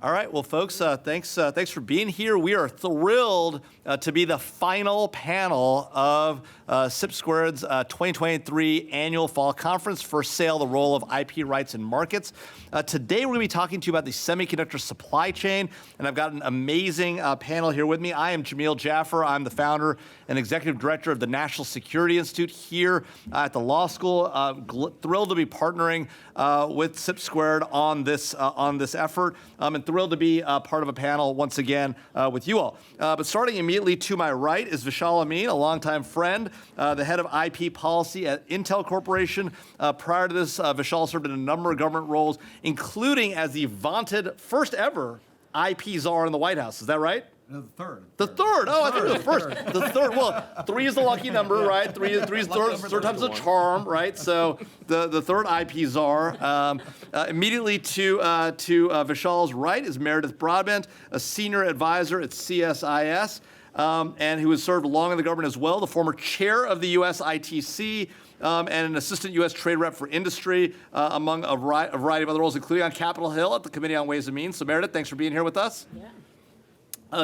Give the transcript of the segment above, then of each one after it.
All right, well, folks, thanks for being here. We are thrilled to be the final panel of CIP2's 2023 annual fall conference, First Sale, the Role of IP Rights in Markets. Today, we're going to be talking to you about the semiconductor supply chain, and I've got an amazing panel here with me. I am Jamil Jaffer. I'm the founder and executive director of the National Security Institute here at the law school. Thrilled to be partnering with CIP2 on this effort, and thrilled to be part of a panel once again with you all. But starting immediately to my right is Vishal Amin, a longtime friend, the head of IP policy at Intel Corporation. Prior to this, Vishal served in a number of government roles, including as the vaunted first ever IP czar in the White House. Is that right? No, the third. The third. Oh, I think it was the first. The third. Well, 3 is the lucky number, right? Three is third time's a charm, right? So the third IP czar. Immediately to Vishal's right is Meredith Broadbent, a senior advisor at CSIS, and who has served long in the government as well, the former chair of the U.S. ITC, and an assistant U.S. trade rep for industry, among a variety of other roles, including on Capitol Hill at the Committee on Ways and Means. So Meredith, thanks for being here with us. Yeah.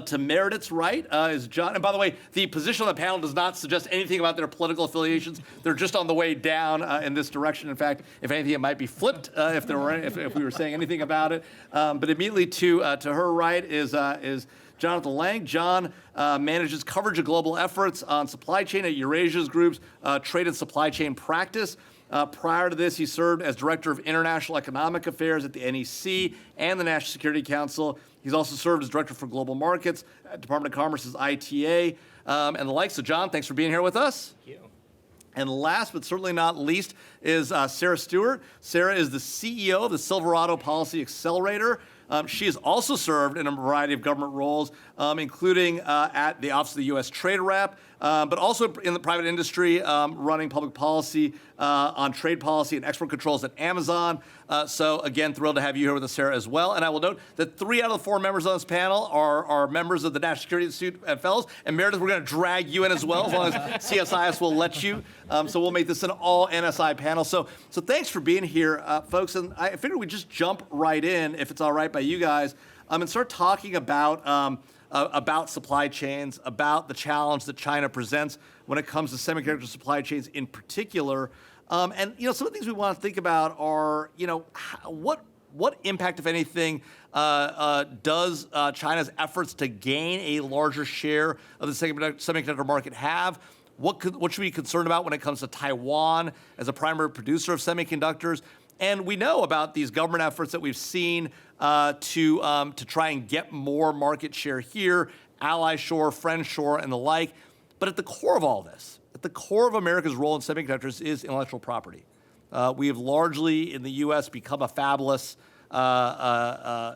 To Meredith's right is John. And by the way, the position on the panel does not suggest anything about their political affiliations. They're just on the way down in this direction. In fact, if anything, it might be flipped if we were saying anything about it. But immediately to her right is Jonathan Lang. John manages coverage of global efforts on supply chain at Eurasia's group's trade and supply chain practice. Prior to this, he served as Director of International Economic Affairs at the NEC and the National Security Council. He's also served as Director for Global Markets at Department of Commerce's ITA and the like. So, John, thanks for being here with us. Thank you. And last but certainly not least is Sarah Stewart. Sarah is the CEO of the Silverado Policy Accelerator. She has also served in a variety of government roles, including at the Office of the U.S. Trade Rep, but also in the private industry, running public policy on trade policy and export controls at Amazon. So again, thrilled to have you here with us, Sarah, as well. And I will note that 3 out of the 4 members on this panel are members of the National Security Institute Fellows. And Meredith, we're going to drag you in as well, as long as CSIS will let you. So we'll make this an all NSI panel. So thanks for being here, folks. And I figured we'd just jump right in, if it's all right by you guys, and start talking about supply chains, about the challenge that China presents when it comes to semiconductor supply chains in particular. And some of the things we want to think about are, what impact, if anything, does China's efforts to gain a larger share of the semiconductor market have? What should we be concerned about when it comes to Taiwan as a primary producer of semiconductors? And we know about these government efforts that we've seen to try and get more market share here, ally shore, friend shore, and the like. But at the core of all this, at the core of America's role in semiconductors is intellectual property. We have largely, in the U.S., become a fabless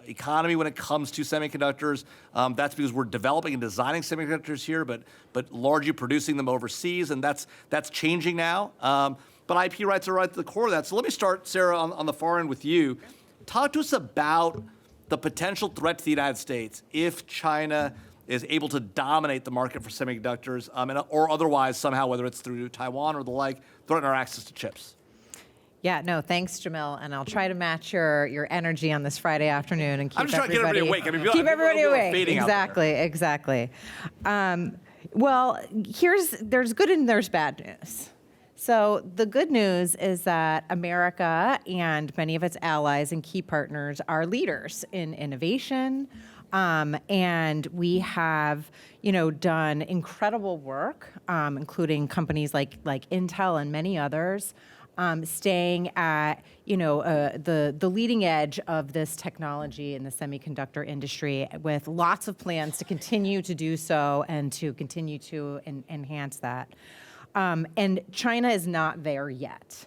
economy when it comes to semiconductors. That's because we're developing and designing semiconductors here, but largely producing them overseas, and that's changing now. But IP rights are right at the core of that. So let me start, Sarah, on the far end with you. Talk to us about the potential threat to the United States if China is able to dominate the market for semiconductors, or otherwise somehow, whether it's through Taiwan or the like, threaten our access to chips. Yeah, no, thanks, Jamil, and I'll try to match your energy on this Friday afternoon and keep I'm just trying to get everybody awake. Keep everybody awake. Exactly. Well, there's good and there's bad news. So the good news is that America and many of its allies and key partners are leaders in innovation, and we have, done incredible work, including companies like Intel and many others, staying at the leading edge of this technology in the semiconductor industry, with lots of plans to continue to do so and to continue to enhance that. And China is not there yet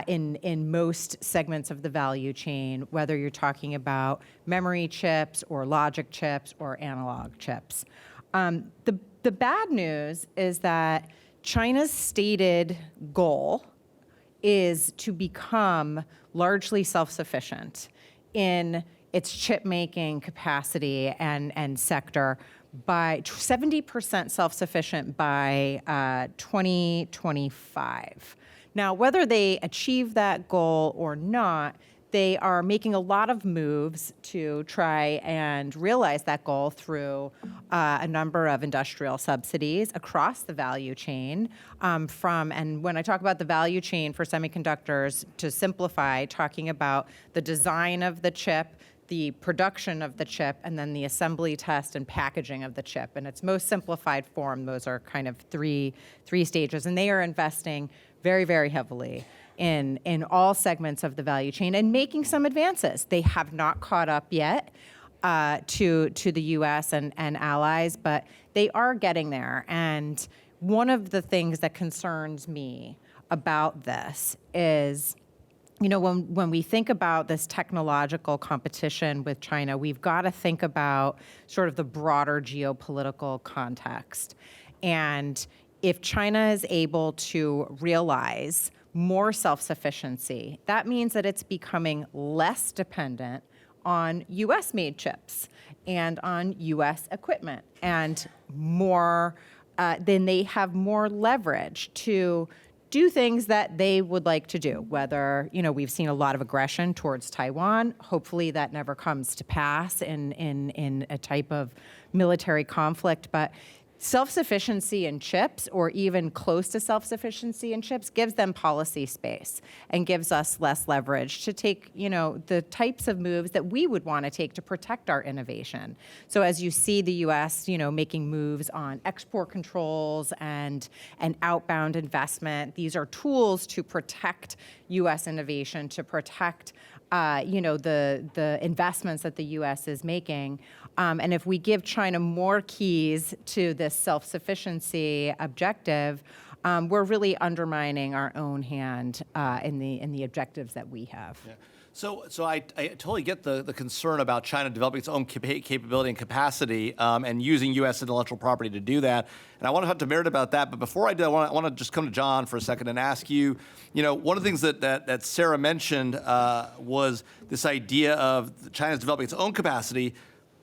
in most segments of the value chain, whether you're talking about memory chips or logic chips or analog chips. The bad news is that China's stated goal is to become largely self-sufficient in its chip-making capacity and sector, by 70% self-sufficient by 2025. Now, whether they achieve that goal or not, they are making a lot of moves to try and realize that goal through a number of industrial subsidies across the value chain. And when I talk about the value chain for semiconductors, to simplify, talking about the design of the chip, the production of the chip, and then the assembly, test, and packaging of the chip. In its most simplified form, those are kind of three stages. And they are investing very, very heavily in all segments of the value chain and making some advances. They have not caught up yet to the U.S. and allies, but they are getting there. And one of the things that concerns me about this is, when we think about this technological competition with China, we've got to think about sort of the broader geopolitical context. And if China is able to realize more self-sufficiency, that means that it's becoming less dependent on U.S.-made chips and on U.S. equipment, and then they have more leverage to do things that they would like to do, whether, we've seen a lot of aggression towards Taiwan. Hopefully that never comes to pass in a type of military conflict, but self-sufficiency in chips, or even close to self-sufficiency in chips, gives them policy space and gives us less leverage to take, the types of moves that we would want to take to protect our innovation. So as you see the U.S., making moves on export controls and outbound investment, these are tools to protect U.S. innovation, to protect the investments that the U.S. is making. And if we give China more keys to this self-sufficiency objective, we're really undermining our own hand in the objectives that we have. Yeah. So I totally get the concern about China developing its own capability and capacity and using U.S. intellectual property to do that. And I want to talk to Meredith about that. But before I do, I want to just come to John for a second and ask you, one of the things that Sarah mentioned was this idea of China's developing its own capacity,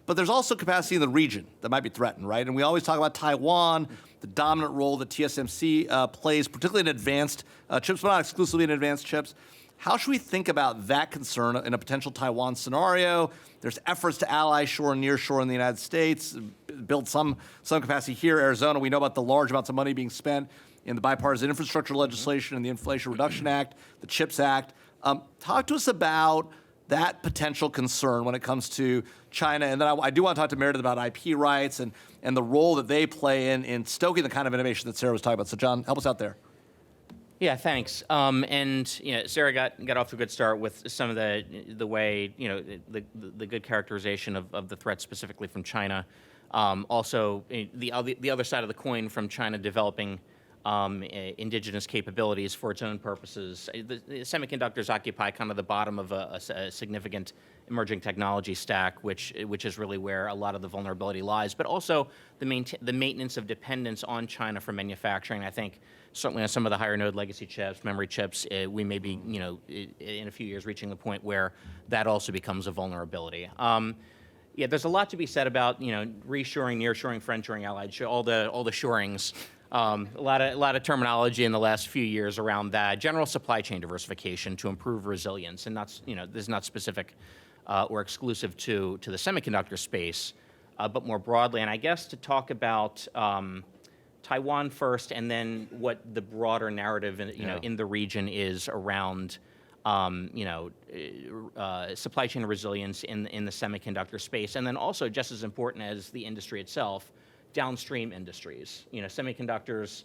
but there's also capacity in the region that might be threatened, right? And we always talk about Taiwan, the dominant role that TSMC plays, particularly in advanced chips, but not exclusively in advanced chips. How should we think about that concern in a potential Taiwan scenario? There's efforts to ally shore and near shore in the United States, build some capacity here. Arizona, we know about the large amounts of money being spent in the bipartisan infrastructure legislation and the Inflation Reduction Act, the CHIPS Act. Talk to us about that potential concern when it comes to China. And then I do want to talk to Meredith about IP rights and the role that they play in stoking the kind of innovation that Sarah was talking about. So John, help us out there. Yeah, thanks. And Sarah got off to a good start with some of the way the good characterization of the threat specifically from China. Also, the other side of the coin from China developing indigenous capabilities for its own purposes. The semiconductors occupy kind of the bottom of a significant emerging technology stack, which is really where a lot of the vulnerability lies. But also the maintenance of dependence on China for manufacturing. I think certainly on some of the higher node legacy chips, memory chips, we may be in a few years reaching the point where that also becomes a vulnerability. Yeah, there's a lot to be said about reshoring, nearshoring, friendshoring, allied, all the shorings. A lot of terminology in the last few years around that. General supply chain diversification to improve resilience, and that's this is not specific or exclusive to the semiconductor space, but more broadly. And I guess to talk about Taiwan first, and then what the broader narrative in the region is around supply chain resilience in the semiconductor space, and then also just as important as the industry itself, downstream industries. Semiconductors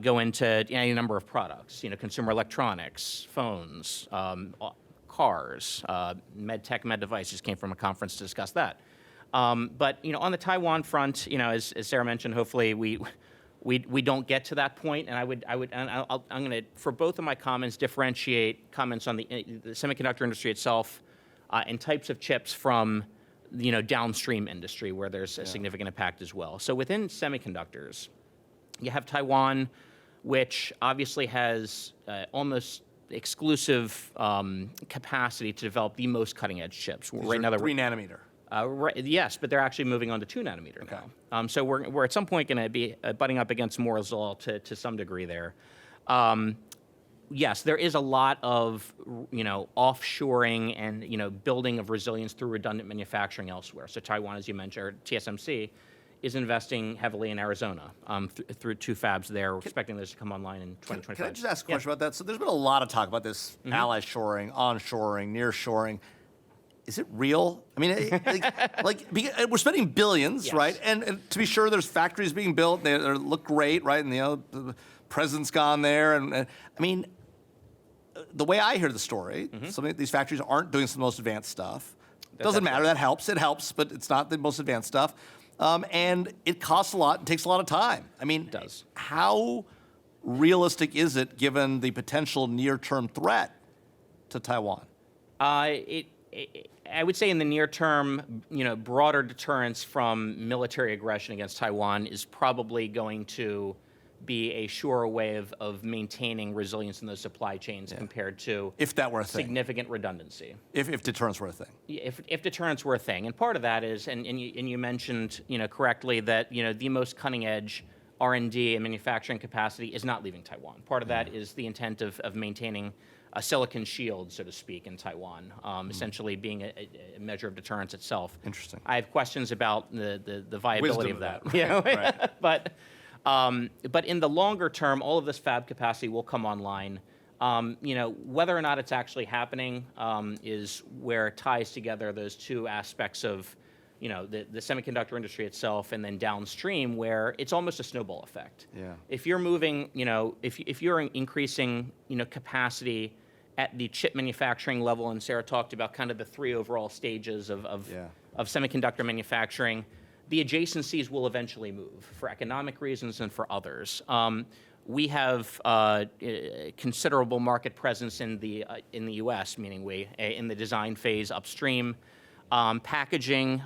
go into any number of products. Consumer electronics, phones, cars, med tech, med devices. Came from a conference to discuss that. But on the Taiwan front, as Sarah mentioned, hopefully we don't get to that point. And I'm going to, for both of my comments, differentiate comments on the semiconductor industry itself and types of chips from downstream industry where there's a significant impact as well. So within semiconductors, you have Taiwan, which obviously has almost exclusive capacity to develop the most cutting edge chips. Right now, 3 nanometer. Yes, but they're actually moving on to 2 nanometer now. So we're at some point going to be butting up against Moore's law to some degree there. yes, there is a lot of, offshoring and, building of resilience through redundant manufacturing elsewhere. So Taiwan, as you mentioned, or TSMC, is investing heavily in Arizona through 2 fabs there. We're expecting those to come online in 2025. Can I just ask a question about that? So there's been a lot of talk about this ally shoring, onshoring, nearshoring. Is it real? I mean, we're spending billions, Yes. right? And to be sure, there's factories being built. They look great, right? And the president's gone there. And I mean, the way I hear the story, some of these factories aren't doing some of the most advanced stuff. Doesn't matter. That helps. It helps, but it's not the most advanced stuff. And it costs a lot and takes a lot of time. I mean, It does. How realistic is it given the potential near-term threat to Taiwan? I would say in the near term, broader deterrence from military aggression against Taiwan is probably going to be a surer way of maintaining resilience in those supply chains compared to If that were a thing. significant redundancy. If deterrence were a thing. If deterrence were a thing, and part of that is, and you mentioned correctly that the most cutting edge R&D and manufacturing capacity is not leaving Taiwan. Part of that is the intent of maintaining a silicon shield, so to speak, in Taiwan, essentially being a measure of deterrence itself. Interesting. I have questions about the viability Wisdom of of that. that. Right. But in the longer term, all of this fab capacity will come online. Whether or not it's actually happening is where it ties together those 2 aspects of the semiconductor industry itself and then downstream where it's almost a snowball effect. Yeah. If you're moving, if you're increasing, capacity at the chip manufacturing level, and Sarah talked about kind of the 3 overall stages of semiconductor manufacturing, the adjacencies will eventually move for economic reasons and for others. We have considerable market presence in the U.S., meaning in the design phase upstream. Packaging,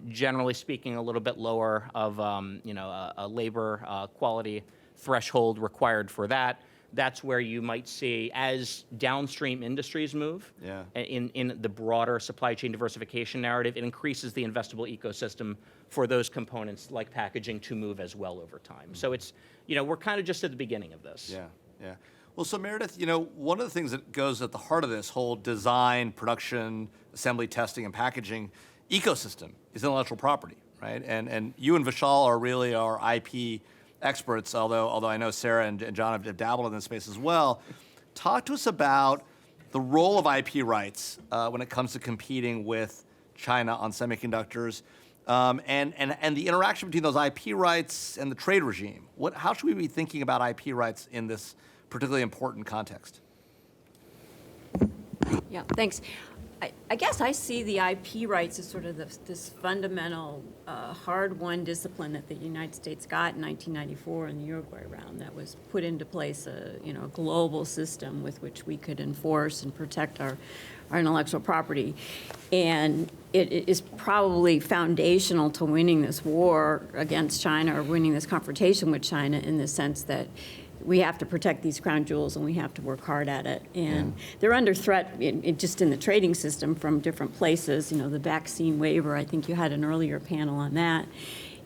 generally speaking, a little bit lower of a labor quality threshold required for that. That's where you might see, as downstream industries move, in the broader supply chain diversification narrative, it increases the investable ecosystem for those components like packaging to move as well over time. So it's, we're kind of just at the beginning of this. Yeah. Well, so Meredith, one of the things that goes at the heart of this whole design, production, assembly, testing, and packaging ecosystem is intellectual property, right? And you and Vishal are really our IP experts, although I know Sarah and John have dabbled in this space as well. Talk to us about the role of IP rights when it comes to competing with China on semiconductors, and the interaction between those IP rights and the trade regime. How should we be thinking about IP rights in this particularly important context? Yeah, thanks. I guess I see the IP rights as sort of this fundamental hard-won discipline that the United States got in 1994 in the Uruguay round that was put into place a global system with which we could enforce and protect our intellectual property. And it is probably foundational to winning this war against China or winning this confrontation with China in the sense that we have to protect these crown jewels and we have to work hard at it. And they're under threat just in the trading system from different places. The vaccine waiver, I think you had an earlier panel on that.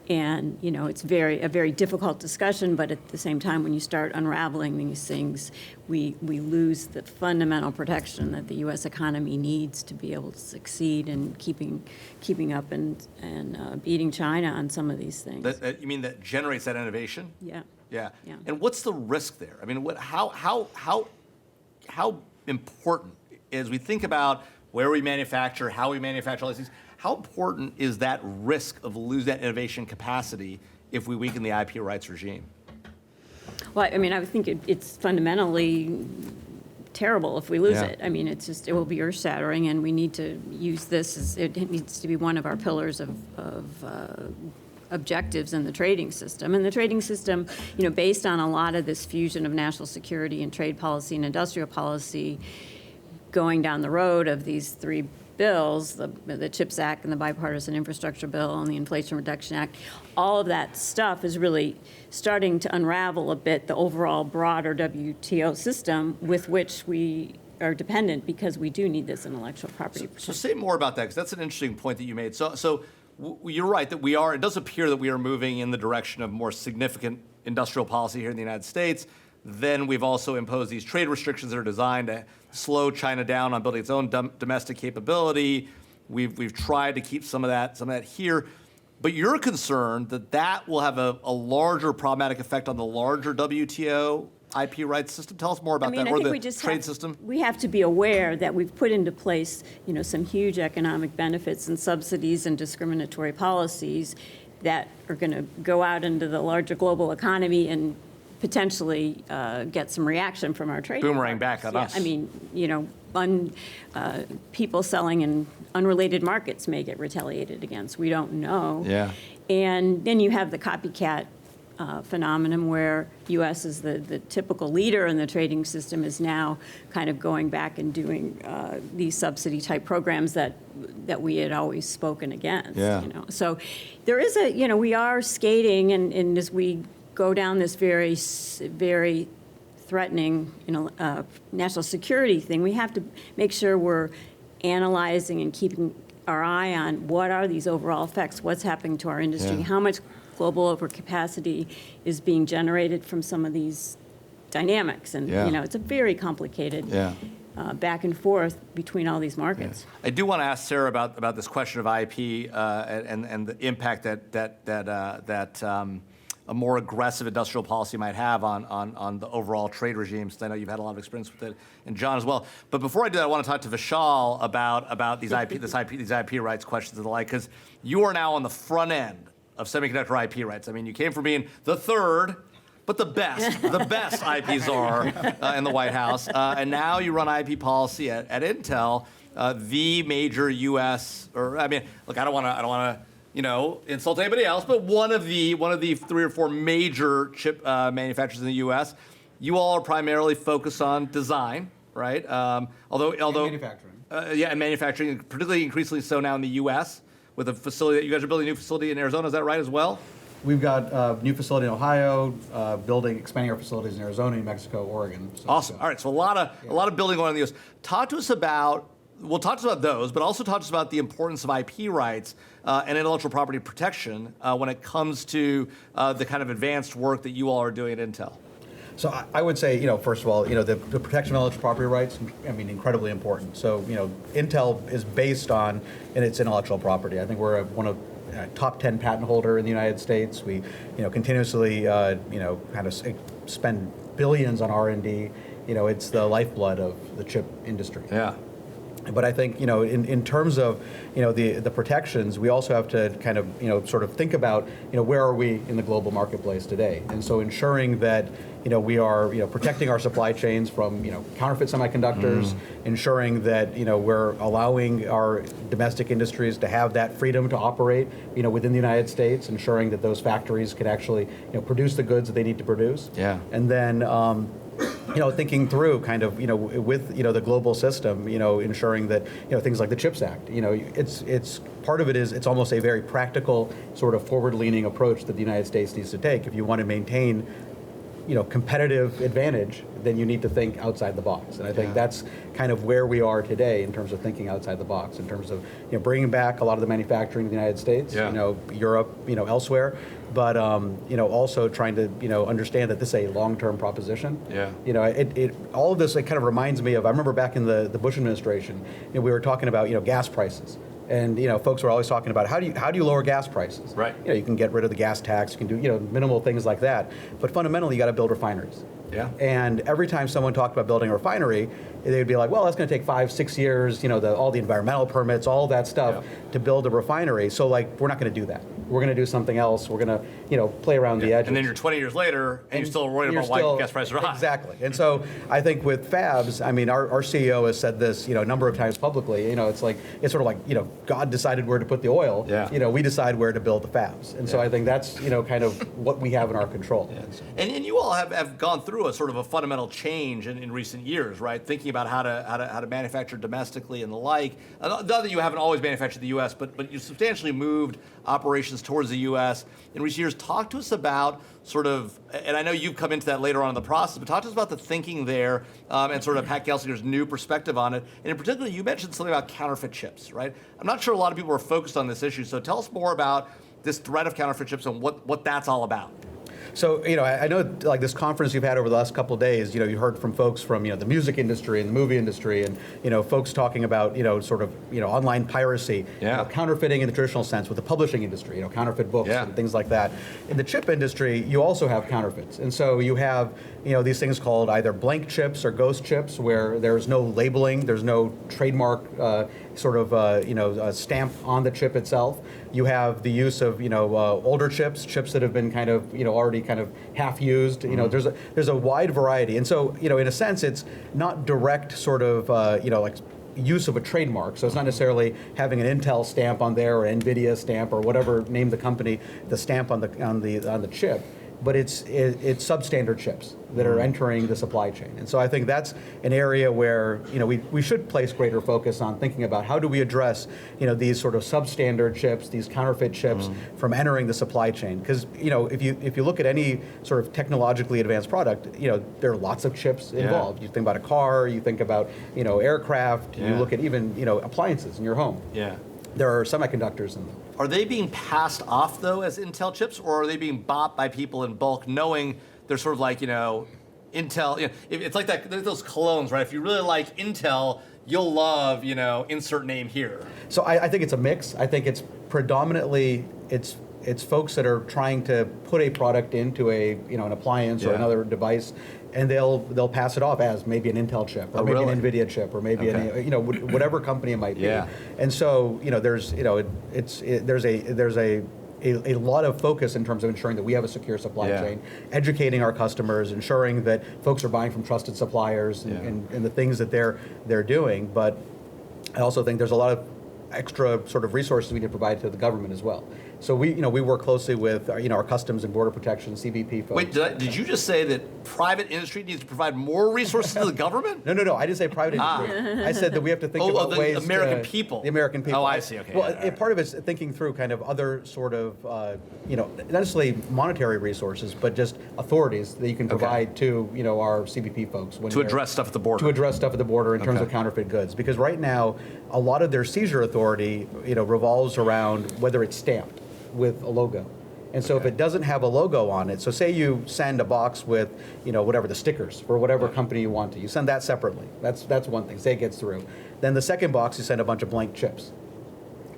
And, it's a very difficult discussion, but at the same time, when you start unraveling these things, we lose the fundamental protection that the U.S. economy needs to be able to succeed in keeping up and beating China on some of these things. You mean that generates that innovation? Yeah. Yeah. Yeah. And what's the risk there? I mean, how important, as we think about where we manufacture, how we manufacture all these things, how important is that risk of losing that innovation capacity if we weaken the IP rights regime? Well, I mean, I think it's fundamentally terrible if we lose Yeah. it. I mean, it will be earth-shattering, and we need to use this it needs to be one of our pillars of objectives in the trading system. And the trading system, based on a lot of this fusion of national security and trade policy and industrial policy going down the road of these 3 bills, the CHIPS Act and the Bipartisan Infrastructure Bill and the Inflation Reduction Act, all of that stuff is really starting to unravel a bit the overall broader WTO system with which we are dependent because we do need this intellectual property protection. So say more about that, because that's an interesting point that you made. So you're right that it does appear that we are moving in the direction of more significant industrial policy here in the United States. Then we've also imposed these trade restrictions that are designed to slow China down on building its own domestic capability. We've tried to keep some of that here. But you're concerned that that will have a larger problematic effect on the larger WTO IP rights system. Tell us more about that, I or think the we just trade system. We have to be aware that we've put into place, some huge economic benefits and subsidies and discriminatory policies that are going to go out into the larger global economy and potentially get some reaction from our trade Boomerang partners. back on Yeah, us. I mean, people selling in unrelated markets may get retaliated against. We don't know. Yeah. And then you have the copycat phenomenon where U.S. is the typical leader in the trading system is now kind of going back and doing these subsidy type programs that we had always spoken against. Yeah. So there is we are skating, and as we go down this very, very threatening, national security thing, we have to make sure we're analyzing and keeping our eye on what are these overall effects, what's happening to our industry, Yeah. how much global overcapacity is being generated from some of these dynamics. And, Yeah. it's a very complicated Yeah. back and forth between all these markets. I do want to ask Sarah about this question of IP and the impact that a more aggressive industrial policy might have on the overall trade regimes. I know you've had a lot of experience with it, and John as well. But before I do that, I want to talk to Vishal about these IP rights questions and the like, because you are now on the front end of semiconductor IP rights. I mean, you came from being the third, but the best IP czar in the White House, and now you run IP policy at Intel, the major U.S. or I mean, look, I don't want to insult anybody else, but one of the 3 or 4 major chip manufacturers in the U.S. You all are primarily focused on design, right? Although manufacturing. And manufacturing, particularly increasingly so now in the U.S. with a facility that you guys are building a new facility in Arizona. Is that right as well? We've got a new facility in Ohio, expanding our facilities in Arizona, New Mexico, Oregon. So, Awesome. All right, so a lot of building going on in the U.S. Talk to us about those, but also talk to us about the importance of IP rights and intellectual property protection when it comes to the kind of advanced work that you all are doing at Intel. So I would say, first of all, the protection of intellectual property rights, incredibly important. So, Intel is based on its intellectual property. I think we're one of top 10 patent holder in the United States. We, continuously, kind of spend billions on R&D. It's the lifeblood of the chip industry. Yeah. But I think, in terms of, the protections, we also have to kind of, sort of think about, where are we in the global marketplace today? And so ensuring that, we are, protecting our supply chains from, counterfeit semiconductors, ensuring that, we're allowing our domestic industries to have that freedom to operate, within the United States, ensuring that those factories can actually, produce the goods that they need to produce. Yeah. And then, thinking through kind of, with, the global system, ensuring that, things like the CHIPS Act, it's part of it is it's almost a very practical sort of forward-leaning approach that the United States needs to take. If you want to maintain, competitive advantage, then you need to think outside the box. And I think that's kind of where we are today in terms of thinking outside the box, in terms of, bringing back a lot of the manufacturing in the United States, Europe, elsewhere. But also trying to understand that this is a long-term proposition. Yeah. All of this kind of reminds me of, I remember back in the Bush administration, we were talking about gas prices, and folks were always talking about how do you lower gas prices? Right. You can get rid of the gas tax, you can do minimal things like that, but fundamentally you got to build refineries. Yeah. And every time someone talked about building a refinery, they would be like, well, that's going to take 5-6 years, all the environmental permits, all that stuff to build a refinery. So we're not going to do that. We're going to do something else. We're going to, play around the edges. And then you're 20 years later, and you're still worried about why gas prices are high. Exactly. And so I think with fabs, our CEO has said this, a number of times publicly. It's sort of like, God decided where to put the oil. Yeah. We decide where to build the fabs. And so I think that's, kind of what we have in our control. Yeah. And you all have gone through a sort of a fundamental change in recent years, right? Thinking about how to manufacture domestically and the like. Not that you haven't always manufactured in the U.S., but you substantially moved operations towards the U.S. in recent years. Talk to us about sort of, and I know you've come into that later on in the process, but talk to us about the thinking there and sort of Pat Gelsinger's new perspective on it. And in particular, you mentioned something about counterfeit chips, right? I'm not sure a lot of people are focused on this issue, so tell us more about this threat of counterfeit chips and what that's all about. So, I know like this conference you've had over the last couple of days, you heard from folks from, the music industry and the movie industry and, folks talking about, sort of, online piracy, Yeah. counterfeiting in the traditional sense with the publishing industry, counterfeit books Yeah. and things like that. In the chip industry, you also have counterfeits. And so you have, these things called either blank chips or ghost chips where there's no labeling, there's no trademark stamp on the chip itself. You have the use of older chips that have been kind of already kind of half used. There's a wide variety, and so in a sense it's not direct sort of like use of a trademark. So it's not necessarily having an Intel stamp on there or NVIDIA stamp or whatever name the company, the stamp on the chip. But it's substandard chips that are entering the supply chain. And so I think that's an area where we should place greater focus on thinking about how do we address these sort of substandard chips, these counterfeit chips from entering the supply chain. Because if you look at any sort of technologically advanced product, there are lots of chips involved. You think about a car, you think about aircraft, you look at even appliances in your home. Yeah. There are semiconductors in them. Are they being passed off, though, as Intel chips, or are they being bought by people in bulk, knowing they're sort of like, Intel, it's like those colognes, right? If you really like Intel, you'll love, insert name here. So I think it's a mix. I think it's predominantly, it's folks that are trying to put a product into an appliance or another device, and they'll pass it off as maybe an Intel chip or maybe an NVIDIA chip or maybe whatever company it might be. Yeah. And so there's a lot of focus in terms of ensuring that we have a secure supply chain, educating our customers, ensuring that folks are buying from trusted suppliers and the things that they're doing. But I also think there's a lot of extra sort of resources we need to provide to the government as well. So we work closely with our Customs and Border Protection, CBP folks. Wait, did you just say that private industry needs to provide more resources to the government? No. I didn't say private industry. I said that we have to think about ways the American people. The American people. Oh, I see. Okay. Well, part of it's thinking through kind of other sort of, not necessarily monetary resources, but just authorities that you can provide to, our CBP folks. To address stuff at the border. To address stuff at the border in terms of counterfeit goods. Because right now, a lot of their seizure authority, revolves around whether it's stamped with a logo. And so if it doesn't have a logo on it, so say you send a box with, whatever the stickers for whatever company you want to, you send that separately. That's one thing, say it gets through. Then the second box, you send a bunch of blank chips.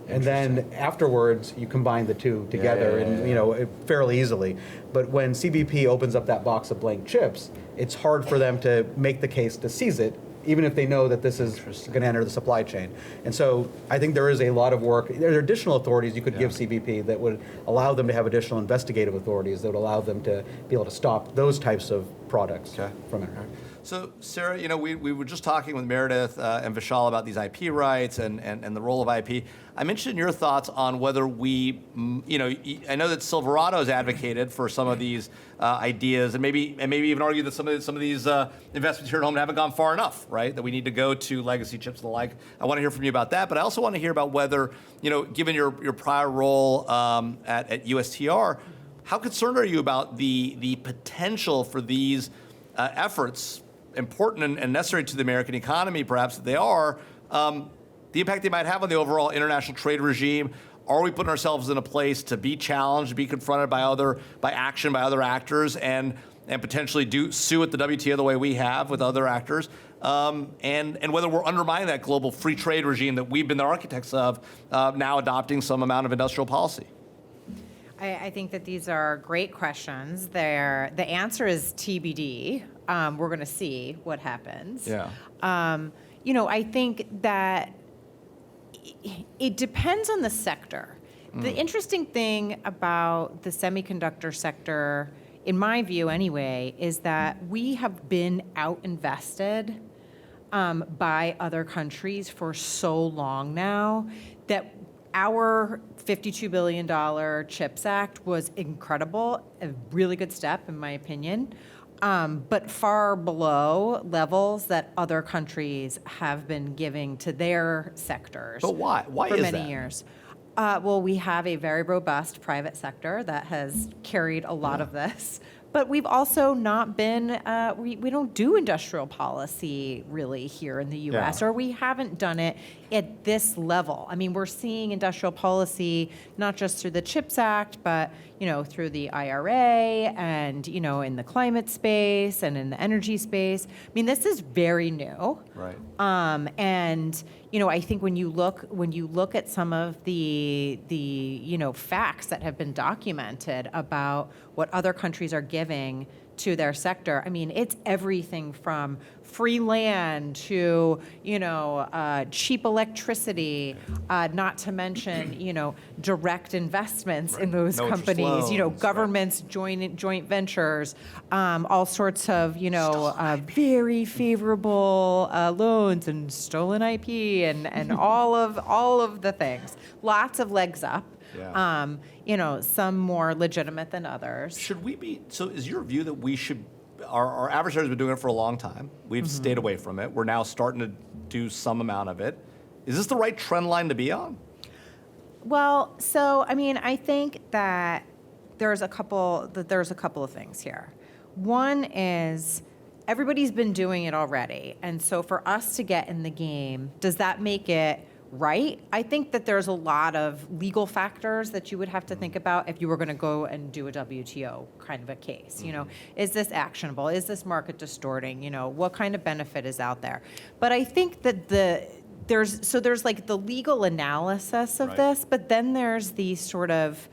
And then afterwards, you combine the two together and, fairly easily. But when CBP opens up that box of blank chips, it's hard for them to make the case to seize it, even if they know that this is going to enter the supply chain. And so I think there is a lot of work. There are additional authorities you could give CBP that would allow them to have additional investigative authorities that would allow them to be able to stop those types of products from entering. So, Sarah, we were just talking with Meredith and Vishal about these IP rights and the role of IP. I'm interested in your thoughts on whether we, I know that Silverado has advocated for some of these ideas, and maybe even argue that some of these investments here at home haven't gone far enough, right? That we need to go to legacy chips and the like. I want to hear from you about that, but I also want to hear about whether, given your prior role at USTR, how concerned are you about the potential for these efforts, important and necessary to the American economy, perhaps that they are, the impact they might have on the overall international trade regime? Are we putting ourselves in a place to be challenged, be confronted by other actors, and potentially sue at the WTO the way we have with other actors, and whether we're undermining that global free trade regime that we've been the architects of, now adopting some amount of industrial policy? I think that these are great questions. The answer is TBD. We're going to see what happens. Yeah. I think that it depends on the sector. The interesting thing about the semiconductor sector, in my view anyway, is that we have been out-invested by other countries for so long now that our $52 billion CHIPS Act was incredible, a really good step in my opinion, but far below levels that other countries have been giving to their sectors. But why? Why for is many that? years. Well, we have a very robust private sector that has carried a lot of this. But we've also not been, we don't do industrial policy really here in the U.S., or we haven't done it at this level. I mean, we're seeing industrial policy not just through the CHIPS Act, but through the IRA and, in the climate space and in the energy space. I mean, this is very new. Right. And, I think when you look at some of the facts that have been documented about what other countries are giving to their sector, I mean, it's everything from free land to, cheap electricity, not to mention, direct investments in those No interest companies, loans, governments, joint ventures, all sorts of, very favorable loans and stolen IP and all of the things. Lots of legs up. Yeah. Some more legitimate than others. Should we be, so is your view that we should, our adversaries have been doing it for a long time. We've stayed away from it. We're now starting to do some amount of it. Is this the right trend line to be on? Well, so, I think that there's a couple of things here. One is everybody's been doing it already. And so for us to get in the game, does that make it right? I think that there's a lot of legal factors that you would have to think about if you were going to go and do a WTO kind of a case. Is this actionable? Is this market distorting? What kind of benefit is out there? But I think that there's like the legal analysis of this, but then there's the sort of,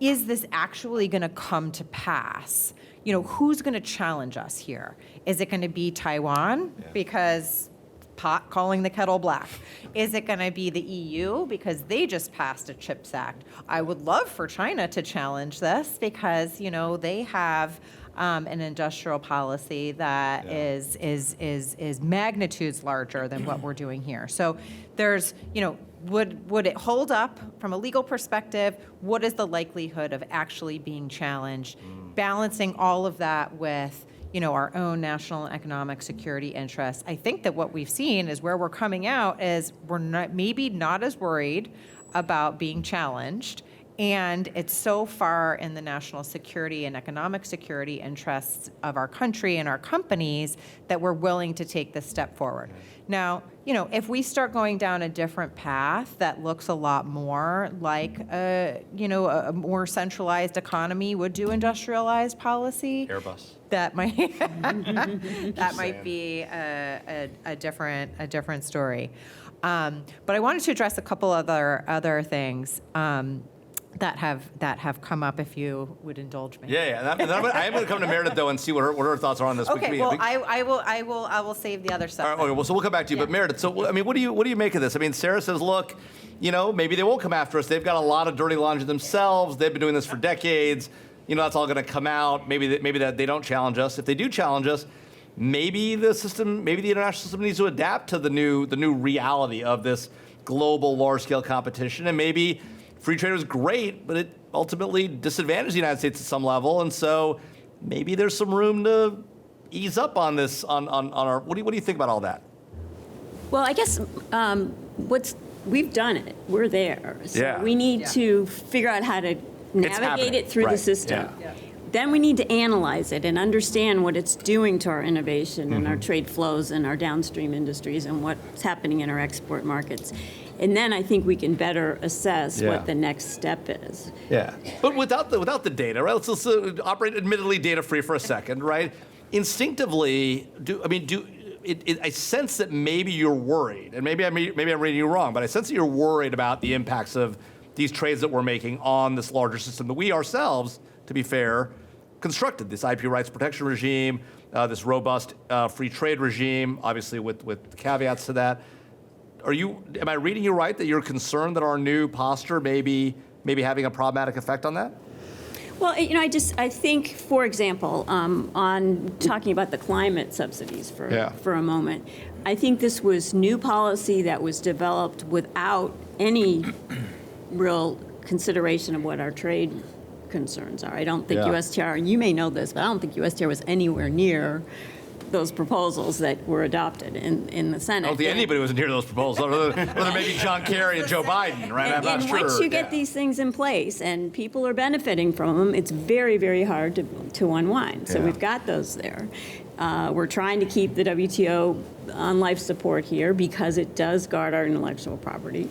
is this actually going to come to pass? Who's going to challenge us here? Is it going to be Taiwan? Yeah. Because pot calling the kettle black. Is it going to be the EU because they just passed a CHIPS Act? I would love for China to challenge this because they have an industrial policy that is magnitudes larger than what we're doing here. So there's would it hold up from a legal perspective? What is the likelihood of actually being challenged? Balancing all of that with our own national and economic security interests. I think that what we've seen is where we're coming out is we're maybe not as worried about being challenged, and it's so far in the national security and economic security interests of our country and our companies that we're willing to take this step forward. Now, if we start going down a different path that looks a lot more like a more centralized economy would do industrialized policy, Airbus. that might be a different story. But I wanted to address a couple other things that have come up, if you would indulge me. Yeah. And I am going to come to Meredith though and see what her thoughts are on this. Okay. Well, I will save the other stuff. All right, okay, well, so we'll come back to you. Yeah. But Meredith, so what do you make of this? Sarah says, look, maybe they won't come after us. They've got a lot of dirty laundry themselves. They've been doing this for decades. That's all going to come out. Maybe that they don't challenge us. If they do challenge us, maybe the international system needs to adapt to the new reality of this global large-scale competition, and maybe free trade was great, but it ultimately disadvantaged the United States at some level, and so maybe there's some room to ease up on this. On our, what do you think about all that? Well, I guess we've done it. We're there. So we need to figure out how to navigate it through the system. Yeah. Then we need to analyze it and understand what it's doing to our innovation and our trade flows and our downstream industries and what's happening in our export markets. And then I think we can better assess what the next step is. Yeah, but without the data, right? Let's operate admittedly data-free for a second, right? Instinctively, I sense that maybe you're worried, and maybe I'm reading you wrong, but I sense that you're worried about the impacts of these trades that we're making on this larger system that we ourselves, to be fair, constructed. This IP rights protection regime, this robust free trade regime, obviously with caveats to that. Am I reading you right that you're concerned that our new posture may be having a problematic effect on that? Well, I think, for example, on talking about the climate subsidies for a moment, I think this was new policy that was developed without any real consideration of what our trade concerns are. I don't think USTR, and you may know this, but I don't think USTR was anywhere near those proposals that were adopted in the Senate. I don't think anybody was near those proposals, other than maybe John Kerry and Joe Biden, right? I'm not sure. Once you get these things in place and people are benefiting from them, it's very, very hard to unwind. So we've got those there. We're trying to keep the WTO on life support here because it does guard our intellectual property.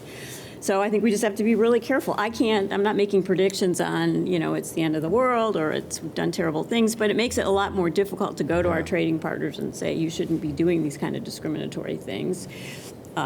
So I think we just have to be really careful. I'm not making predictions on, it's the end of the world or it's done terrible things, but it makes it a lot more difficult to go to our trading partners and say, you shouldn't be doing these kind of discriminatory things.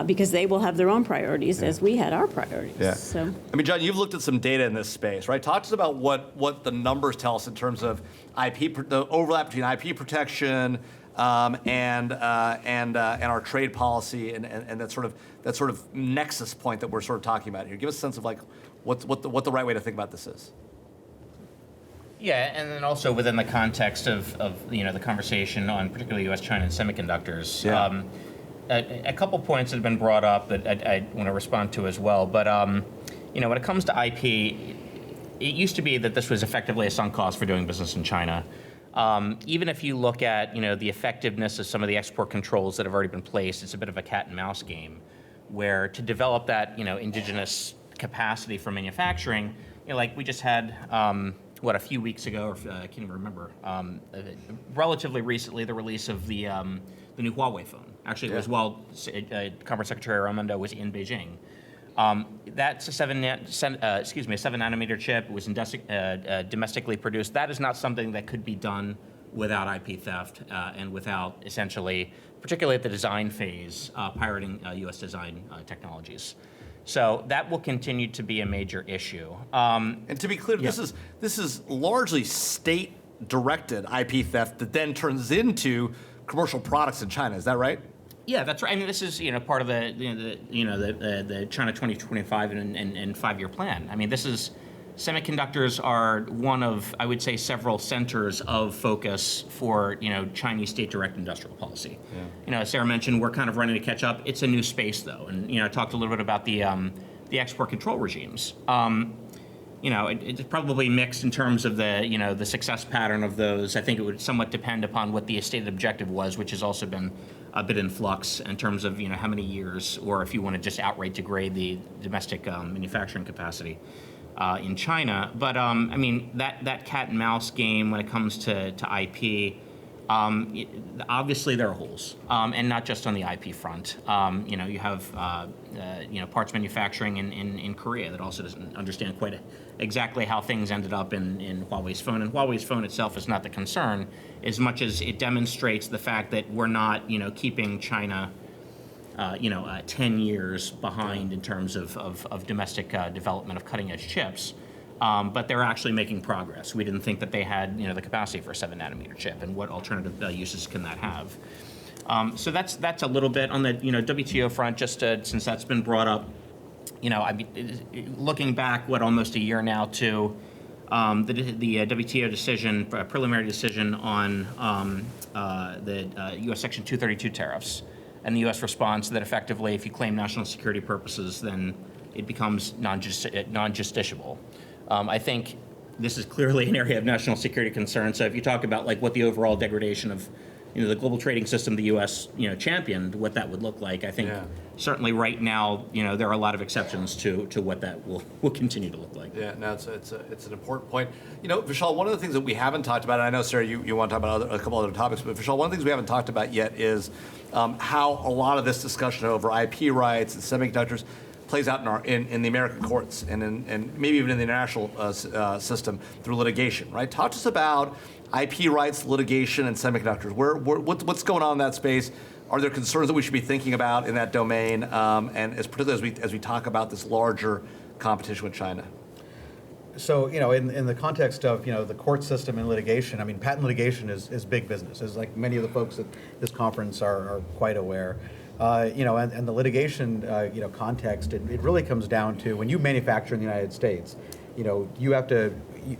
Because they will have their own priorities as we had our priorities. Yeah. So. I mean, John, you've looked at some data in this space, right? Talk to us about what the numbers tell us in terms of the overlap between IP protection and our trade policy and that sort of nexus point that we're sort of talking about here. Give us a sense of like what the right way to think about this is. Yeah, and then also within the context of the conversation on particularly U.S., China, and semiconductors. Yeah. A couple points that have been brought up that I want to respond to as well. But when it comes to IP, it used to be that this was effectively a sunk cost for doing business in China. Even if you look at the effectiveness of some of the export controls that have already been placed, it's a bit of a cat and mouse game, where to develop that indigenous capacity for manufacturing, like we just had. A few weeks ago, or I can't even remember, relatively recently, the release of the new Huawei phone. Actually, it was while Commerce Secretary Raimondo was in Beijing. That's a 7 nanometer chip. It was domestically produced. That is not something that could be done without IP theft and without essentially, particularly at the design phase, pirating U.S. design technologies. So that will continue to be a major issue. And to be clear, this is largely state-directed IP theft that then turns into commercial products in China. Is that right? Yeah, that's right. I mean, this is part of the China 2025 and 5-year plan. I mean, semiconductors are one of, I would say, several centers of focus for Chinese state-directed industrial policy. Yeah. As Sarah mentioned, we're kind of running to catch up. It's a new space, though, and I talked a little bit about the export control regimes. It's probably mixed in terms of the success pattern of those. I think it would somewhat depend upon what the stated objective was, which has also been a bit in flux in terms of how many years, or if you want to just outright degrade the domestic manufacturing capacity in China. But I mean that cat and mouse game when it comes to IP. Obviously there are holes, and not just on the IP front. You have parts manufacturing in Korea that also doesn't understand quite exactly how things ended up in Huawei's phone. And Huawei's phone itself is not the concern, as much as it demonstrates the fact that we're not keeping China 10 years behind in terms of domestic development of cutting edge chips. But they're actually making progress. We didn't think that they had the capacity for a 7 nanometer chip, and what alternative uses can that have? So that's a little bit on the WTO front. Just since that's been brought up, I mean, looking back almost a year now to the WTO decision, preliminary decision on the U.S. Section 232 tariffs, and the U.S. response that effectively, if you claim national security purposes, then it becomes non-justiciable. I think this is clearly an area of national security concern. So if you talk about what the overall degradation of the global trading system the U.S. Championed, what that would look like, I think certainly right now there are a lot of exceptions to what that will continue to look like. Yeah, no, it's an important point. Vishal, one of the things that we haven't talked about, and I know Sarah, you want to talk about a couple other topics, but Vishal, one of the things we haven't talked about yet is how a lot of this discussion over IP rights and semiconductors plays out in the American courts and maybe even in the international system through litigation, right? Talk to us about IP rights, litigation, and semiconductors. What's going on in that space? Are there concerns that we should be thinking about in that domain, and particularly as we talk about this larger competition with China? So, in the context of, the court system and litigation, I mean, patent litigation is big business, as like many of the folks at this conference are quite aware. And the litigation, context, it really comes down to when you manufacture in the United States, you have to,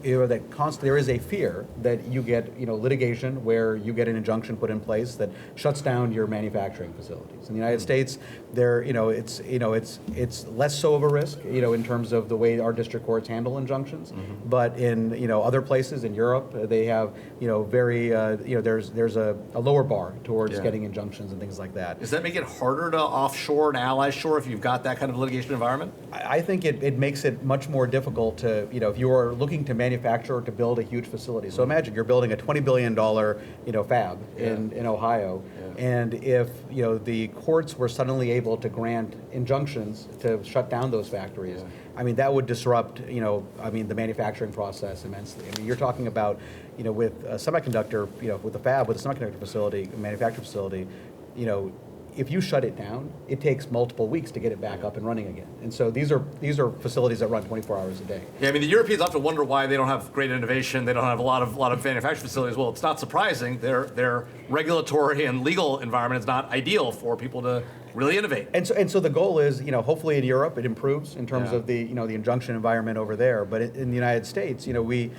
there is a fear that you get, litigation where you get an injunction put in place that shuts down your manufacturing facilities. In the United States, it's less so of a risk, in terms of the way our district courts handle injunctions. Mm-hmm. But in, other places in Europe, they have, there's a lower bar towards getting injunctions and things like that. Does that make it harder to offshore and ally shore if you've got that kind of litigation environment? I think it makes it much more difficult to, if you are looking to manufacture or to build a huge facility. So imagine you're building a $20 billion, fab in Ohio, and if the courts were suddenly able to grant injunctions to shut down those factories, I mean that would disrupt the manufacturing process immensely. I mean you're talking about with a semiconductor, with a fab, with a semiconductor facility, a manufacturing facility, if you shut it down, it takes multiple weeks to get it back up and running again. And so these are facilities that run 24 hours a day. Yeah, I mean the Europeans often wonder why they don't have great innovation. They don't have a lot of manufacturing facilities. Well, it's not surprising. Their regulatory and legal environment is not ideal for people to really innovate. And so the goal is, hopefully in Europe it improves in terms of the the injunction environment over there. But in the United States, we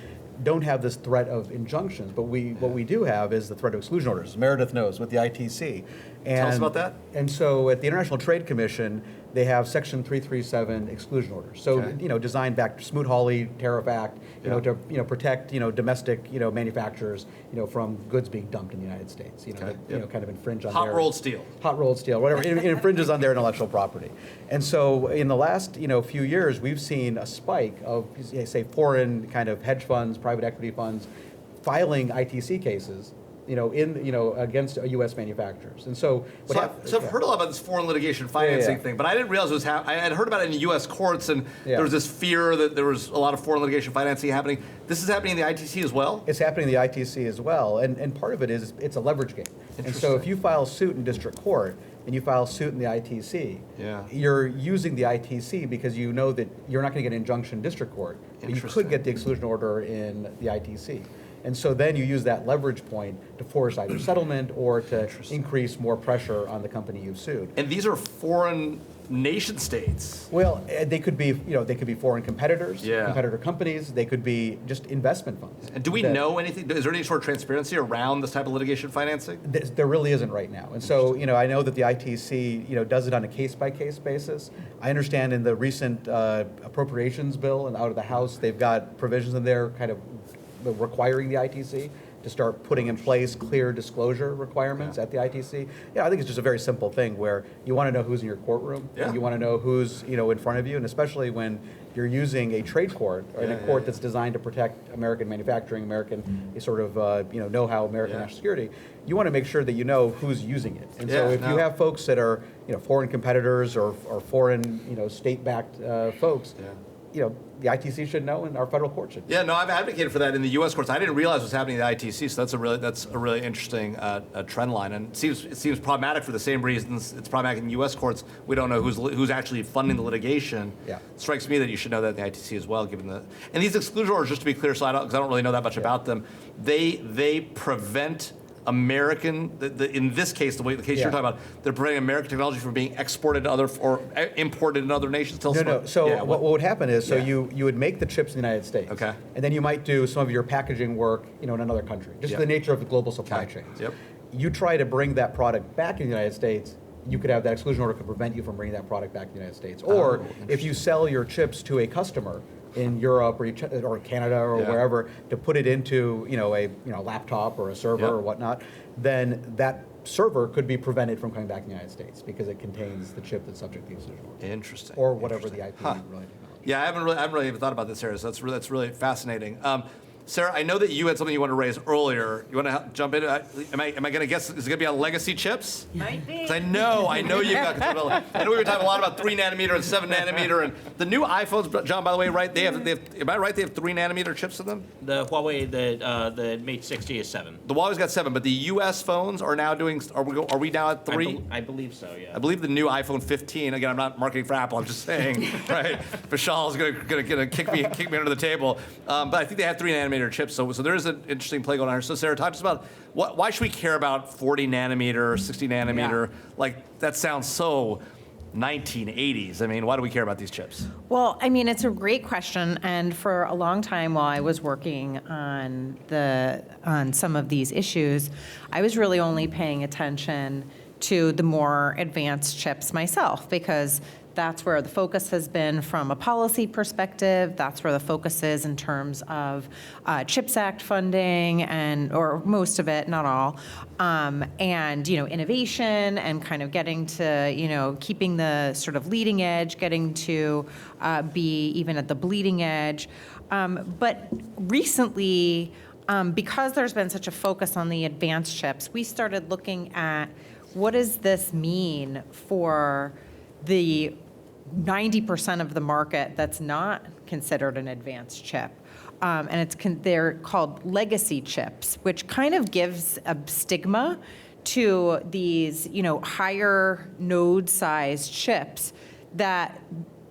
don't have this threat of injunctions, but what we do have is the threat of exclusion orders. Meredith knows with the ITC. And, Tell us about that. And so at the International Trade Commission, they have Section 337 exclusion orders. So designed back to Smoot-Hawley Tariff Act, to protect domestic manufacturers from goods being dumped in the United States. That kind of infringe on hot rolled steel, whatever. It infringes on their intellectual property. And so in the last few years, we've seen a spike of say foreign kind of hedge funds, private equity funds, filing ITC cases against U.S. manufacturers. And so I've heard a lot about this foreign litigation financing thing, but I didn't realize it was I had heard about it in the U.S. courts, and there was this fear that there was a lot of foreign litigation financing happening. This is happening in the ITC as well? It's happening in the ITC as well, and part of it is it's a leverage game. And so if you file suit in district court, and you file suit in the ITC, you're using the ITC because you know that you're not going to get an injunction in district court, but you could get the exclusion order in the ITC. And so then you use that leverage point to force either settlement or to increase more pressure on the company you've sued. And these are foreign nation states. Well, they could be, foreign competitors, competitor companies. They could be just investment funds. And do we know anything? Is there any sort of transparency around this type of litigation financing? There really isn't right now. And so, I know that the ITC, does it on a case-by-case basis. I understand in the recent appropriations bill and out of the House, they've got provisions in there kind of requiring the ITC to start putting in place clear disclosure requirements at the ITC. I think it's just a very simple thing where you want to know who's in your courtroom, and you want to know who's in front of you, and especially when you're using a trade court or in a court that's designed to protect American manufacturing, American sort of know-how, American national security. You want to make sure that you know who's using it. And so if you have folks that are foreign competitors or foreign state-backed folks. The ITC should know, and our federal court should. Yeah, no, I've advocated for that in the U.S. courts. I didn't realize what's happening in the ITC, so that's a really interesting trend line, and it seems problematic for the same reasons it's problematic in U.S. courts. We don't know who's actually funding the litigation. It strikes me that you should know that in the ITC as well, given the and these exclusion orders. Just to be clear, because I don't really know that much about them, they prevent American, in this case, the case you're talking about, they're preventing American technology from being exported to other or imported in other nations. No. So what would happen is, you would make the chips in the United States, and then you might do some of your packaging work, in another country. Just the nature of the global supply chains. You try to bring that product back in the United States, you could have that exclusion order could prevent you from bringing that product back to the United States. Or if you sell your chips to a customer in Europe or Canada or wherever to put it into a laptop or a server or whatnot, then that server could be prevented from coming back in the United States because it contains the chip that's subject to the exclusion order. Interesting. Or whatever the IP related technology. Yeah, I haven't really even thought about this area, so that's really fascinating. Sarah, I know that you had something you wanted to raise earlier. You want to jump in? Am I going to guess? Is it going to be on legacy chips? Might be. 'Cause I know you've got control. I know we were talking a lot about 3 nanometer and 7 nanometer, and the new iPhones. John, by the way, right? They have. Am I right? They have 3 nanometer chips in them. The Huawei, the Mate 60 is 7. The Huawei's got 7, but the U.S. phones are now doing. Are we now at 3? I believe so. Yeah. I believe the new iPhone 15. Again, I'm not marketing for Apple. I'm just saying, right? Vishal is gonna kick me under the table. But I think they have 3 nanometer chips. So there is an interesting play going on here. So Sarah, talk to us about why should we care about 40 nanometer, 60 nanometer? Like that sounds so 1980s. I mean, why do we care about these chips? Well, I mean, it's a great question, and for a long time while I was working on some of these issues, I was really only paying attention to the more advanced chips myself because That's where the focus has been from a policy perspective. That's where the focus is in terms of CHIPS Act funding or most of it, not all, and innovation and kind of getting to keeping the sort of leading edge, getting to be even at the bleeding edge. But recently, because there's been such a focus on the advanced chips, we started looking at what does this mean for the 90% of the market that's not considered an advanced chip. And they're called legacy chips, which kind of gives a stigma to these, higher node sized chips that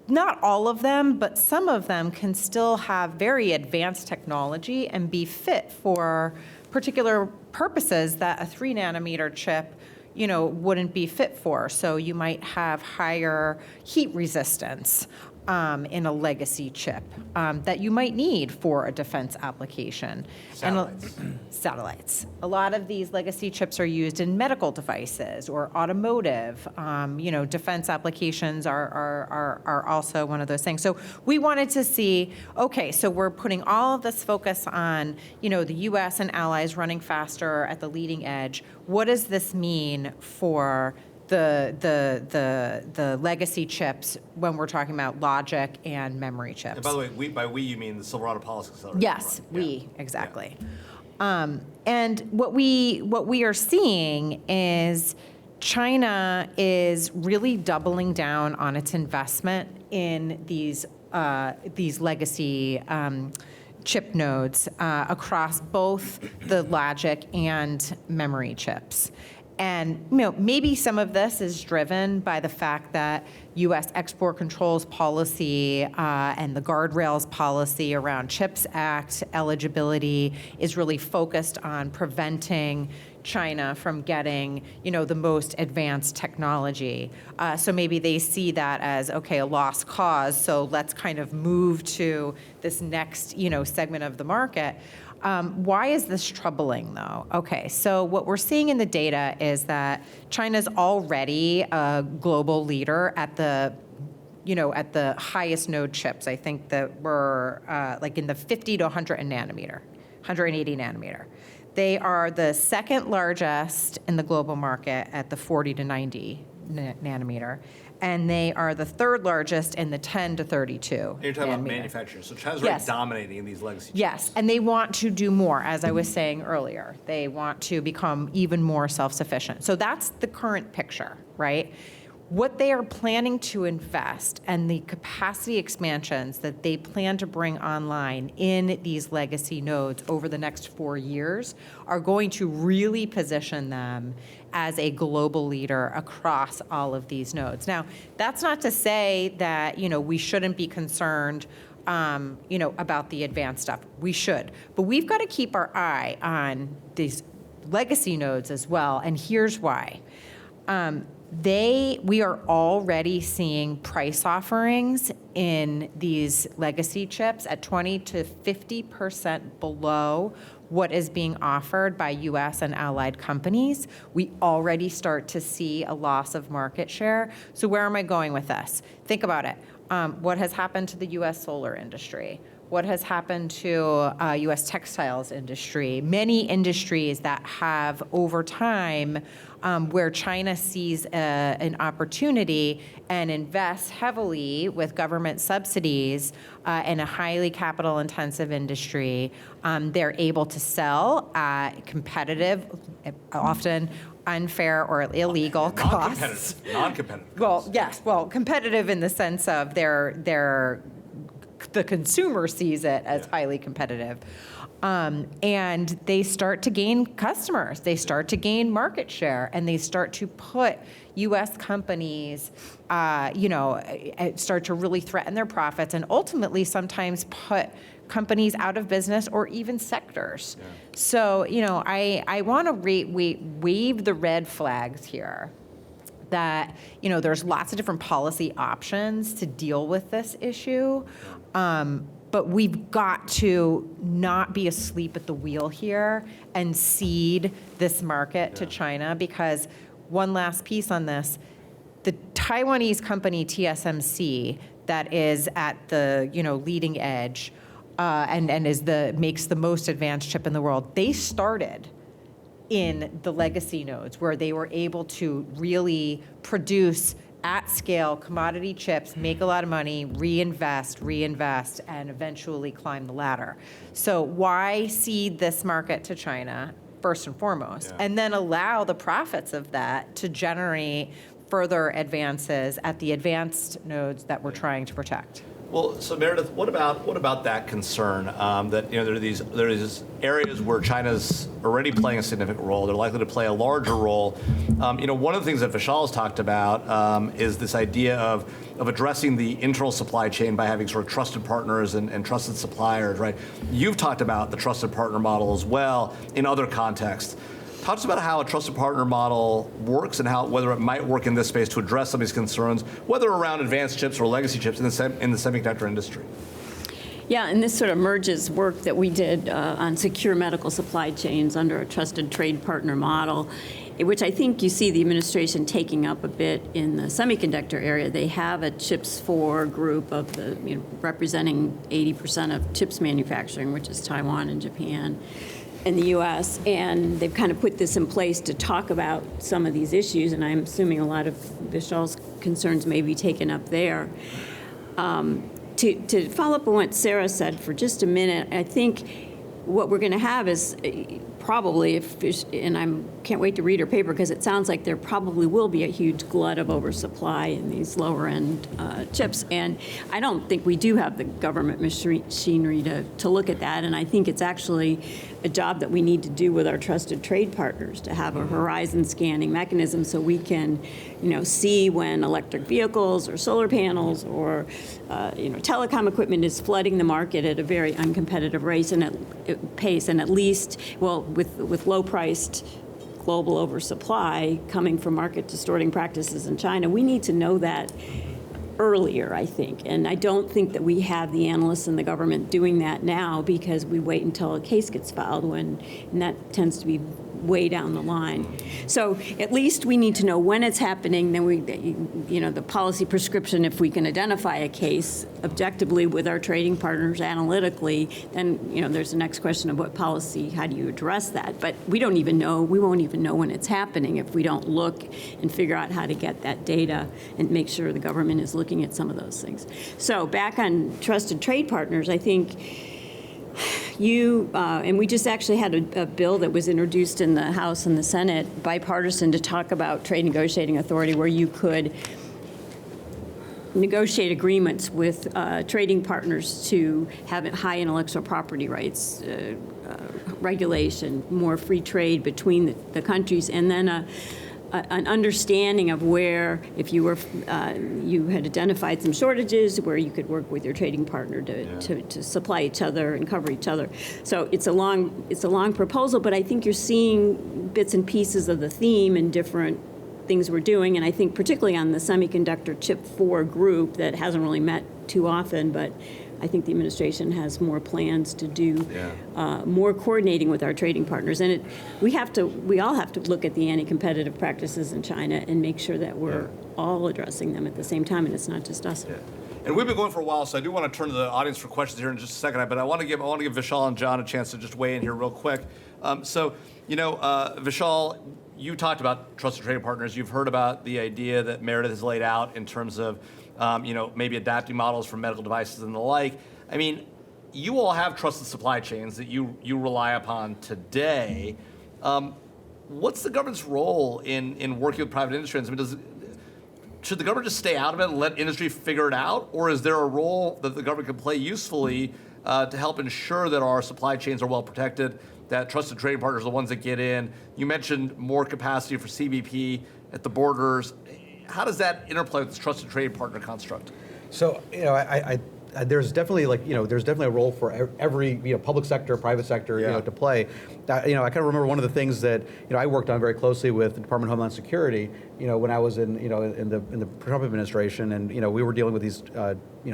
not all of them, but some of them can still have very advanced technology and be fit for particular purposes that a 3 nanometer chip wouldn't be fit for. So you might have higher heat resistance in a legacy chip that you might need for a defense application. Satellites. A lot of these legacy chips are used in medical devices or automotive. Defense applications are also one of those things. So we wanted to see, okay, so we're putting all of this focus on, the U.S. and allies running faster at the leading edge. What does this mean for the legacy chips when we're talking about logic and memory chips? And by the way, by we you mean the Silverado Policy Accelerator? Yes, right? we, exactly. Yeah. And what we are seeing is China is really doubling down on its investment in these legacy chip nodes across both the logic and memory chips. And maybe some of this is driven by the fact that U.S. export controls policy and the guardrails policy around CHIPS Act eligibility is really focused on preventing China from getting, the most advanced technology. So maybe they see that as, okay, a lost cause, so let's kind of move to this next, segment of the market. Why is this troubling, though? Okay, so what we're seeing in the data is that China's already a global leader at the highest node chips. I think that we're like in the 50 to 180 nanometer. They are the second largest in the global market at the 40 to 90 nanometer. And they are the third largest in the 10 to 32. And you're talking about manufacturing. So China's Yes. really dominating in these legacy chips. Yes, and they want to do more, as I was saying earlier. They want to become even more self-sufficient. So that's the current picture, right? What they are planning to invest and the capacity expansions that they plan to bring online in these legacy nodes over the next 4 years are going to really position them as a global leader across all of these nodes. Now, that's not to say that, we shouldn't be concerned about the advanced stuff. We should. But we've got to keep our eye on these legacy nodes as well, and here's why. We are already seeing price offerings in these legacy chips at 20 to 50% below what is being offered by U.S. and allied companies. We already start to see a loss of market share. So where am I going with this? Think about it. What has happened to the U.S. solar industry? What has happened to U.S. textiles industry? Many industries that have, over time, where China sees an opportunity and invests heavily with government subsidies in a highly capital-intensive industry, they're able to sell at competitive, often unfair or illegal costs. Non-competitive. Well, yes. Well, competitive in the sense of the consumer sees it as highly competitive. And they start to gain customers, they start to gain market share, and they start to put U.S. companies, start to really threaten their profits and ultimately sometimes put companies out of business or even sectors. Yeah. So, I want to wave the red flags here that, there's lots of different policy options to deal with this issue. But we've got to not be asleep at the wheel here and cede this market to China, because one last piece on this, the Taiwanese company TSMC that is at the leading edge and makes the most advanced chip in the world, they started in the legacy nodes where they were able to really produce at scale commodity chips, make a lot of money, reinvest, and eventually climb the ladder. So why cede this market to China first and foremost, and then allow the profits of that to generate further advances at the advanced nodes that we're trying to protect? Well, so Meredith, what about that concern that there are these areas where China's already playing a significant role? They're likely to play a larger role. One of the things that Vishal has talked about is this idea of addressing the internal supply chain by having sort of trusted partners and trusted suppliers, right? You've talked about the trusted partner model as well in other contexts. Talk to us about how a trusted partner model works and whether it might work in this space to address some of these concerns, whether around advanced chips or legacy chips in the semiconductor industry. Yeah, and this sort of merges work that we did on secure medical supply chains under a trusted trade partner model, which I think you see the administration taking up a bit in the semiconductor area. They have a CHIPS4 group of representing 80% of chips manufacturing, which is Taiwan and Japan and the U.S., and they've kind of put this in place to talk about some of these issues, and I'm assuming a lot of Vishal's concerns may be taken up there. To follow up on what Sarah said for just a minute, I think what we're going to have is probably, and I can't wait to read her paper because it sounds like there probably will be a huge glut of oversupply in these lower end chips. And I don't think we do have the government machinery to look at that. And I think it's actually a job that we need to do with our trusted trade partners to have a horizon scanning mechanism so we can, see when electric vehicles or solar panels or, telecom equipment is flooding the market at a very uncompetitive pace, and at least, with low-priced global oversupply coming from market distorting practices in China, we need to know that earlier, I think. And I don't think that we have the analysts in the government doing that now because we wait until a case gets filed and that tends to be way down the line. So at least we need to know when it's happening, then the policy prescription, if we can identify a case objectively with our trading partners analytically, then, there's the next question of what policy, how do you address that? But we won't even know when it's happening if we don't look and figure out how to get that data and make sure the government is looking at some of those things. So back on trusted trade partners, I think and we just actually had a bill that was introduced in the House and the Senate, bipartisan, to talk about trade negotiating authority, where you could negotiate agreements with trading partners to have high intellectual property rights regulation, more free trade between the countries, and then an understanding of where, if you had identified some shortages, where you could work with your trading partner to supply each other and cover each other. So it's a long proposal, but I think you're seeing bits and pieces of the theme in different things we're doing, and I think particularly on the semiconductor CHIP4 group that hasn't really met too often, but I think the administration has more plans to do more coordinating with our trading partners. And we all have to look at the anti-competitive practices in China and make sure that we're all addressing them at the same time, and it's not just us. Yeah. And we've been going for a while, so I do want to turn to the audience for questions here in just a second. But I want to give Vishal and John a chance to just weigh in here real quick. Vishal, you talked about trusted trading partners. You've heard about the idea that Meredith has laid out in terms of maybe adapting models for medical devices and the like. I mean, you all have trusted supply chains that you rely upon today. What's the government's role in working with private industry? I mean, should the government just stay out of it and let industry figure it out? Or is there a role that the government can play usefully to help ensure that our supply chains are well protected, that trusted trading partners are the ones that get in? You mentioned more capacity for CBP at the borders. How does that interplay with this trusted trade partner construct? So, there's definitely a role for every public sector, private sector to play. I kind of remember one of the things that I worked on very closely with the Department of Homeland Security when I was in the Trump administration, and we were dealing with these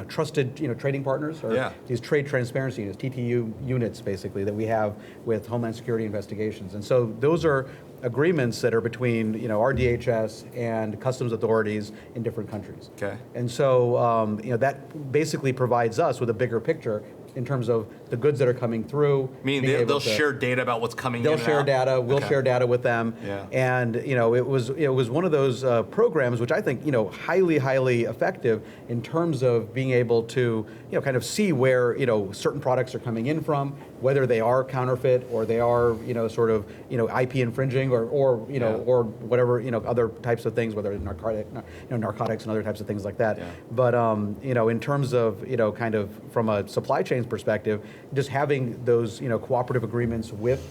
trusted trading partners or these trade transparency units, TTU units basically, that we have with Homeland Security investigations. And so those are agreements that are between our DHS and customs authorities in different countries. Okay. And so that basically provides us with a bigger picture in terms of the goods that are coming through. Meaning they'll share data about what's coming in They'll and share out? data. We'll Okay. share data with them. Yeah. And it was one of those programs which I think highly effective in terms of being able to kind of see where certain products are coming in from, whether they are counterfeit or they are sort of IP infringing or whatever other types of things, whether it's narcotics and other types of things like that. Yeah. But in terms of kind of from a supply chain perspective, just having those cooperative agreements with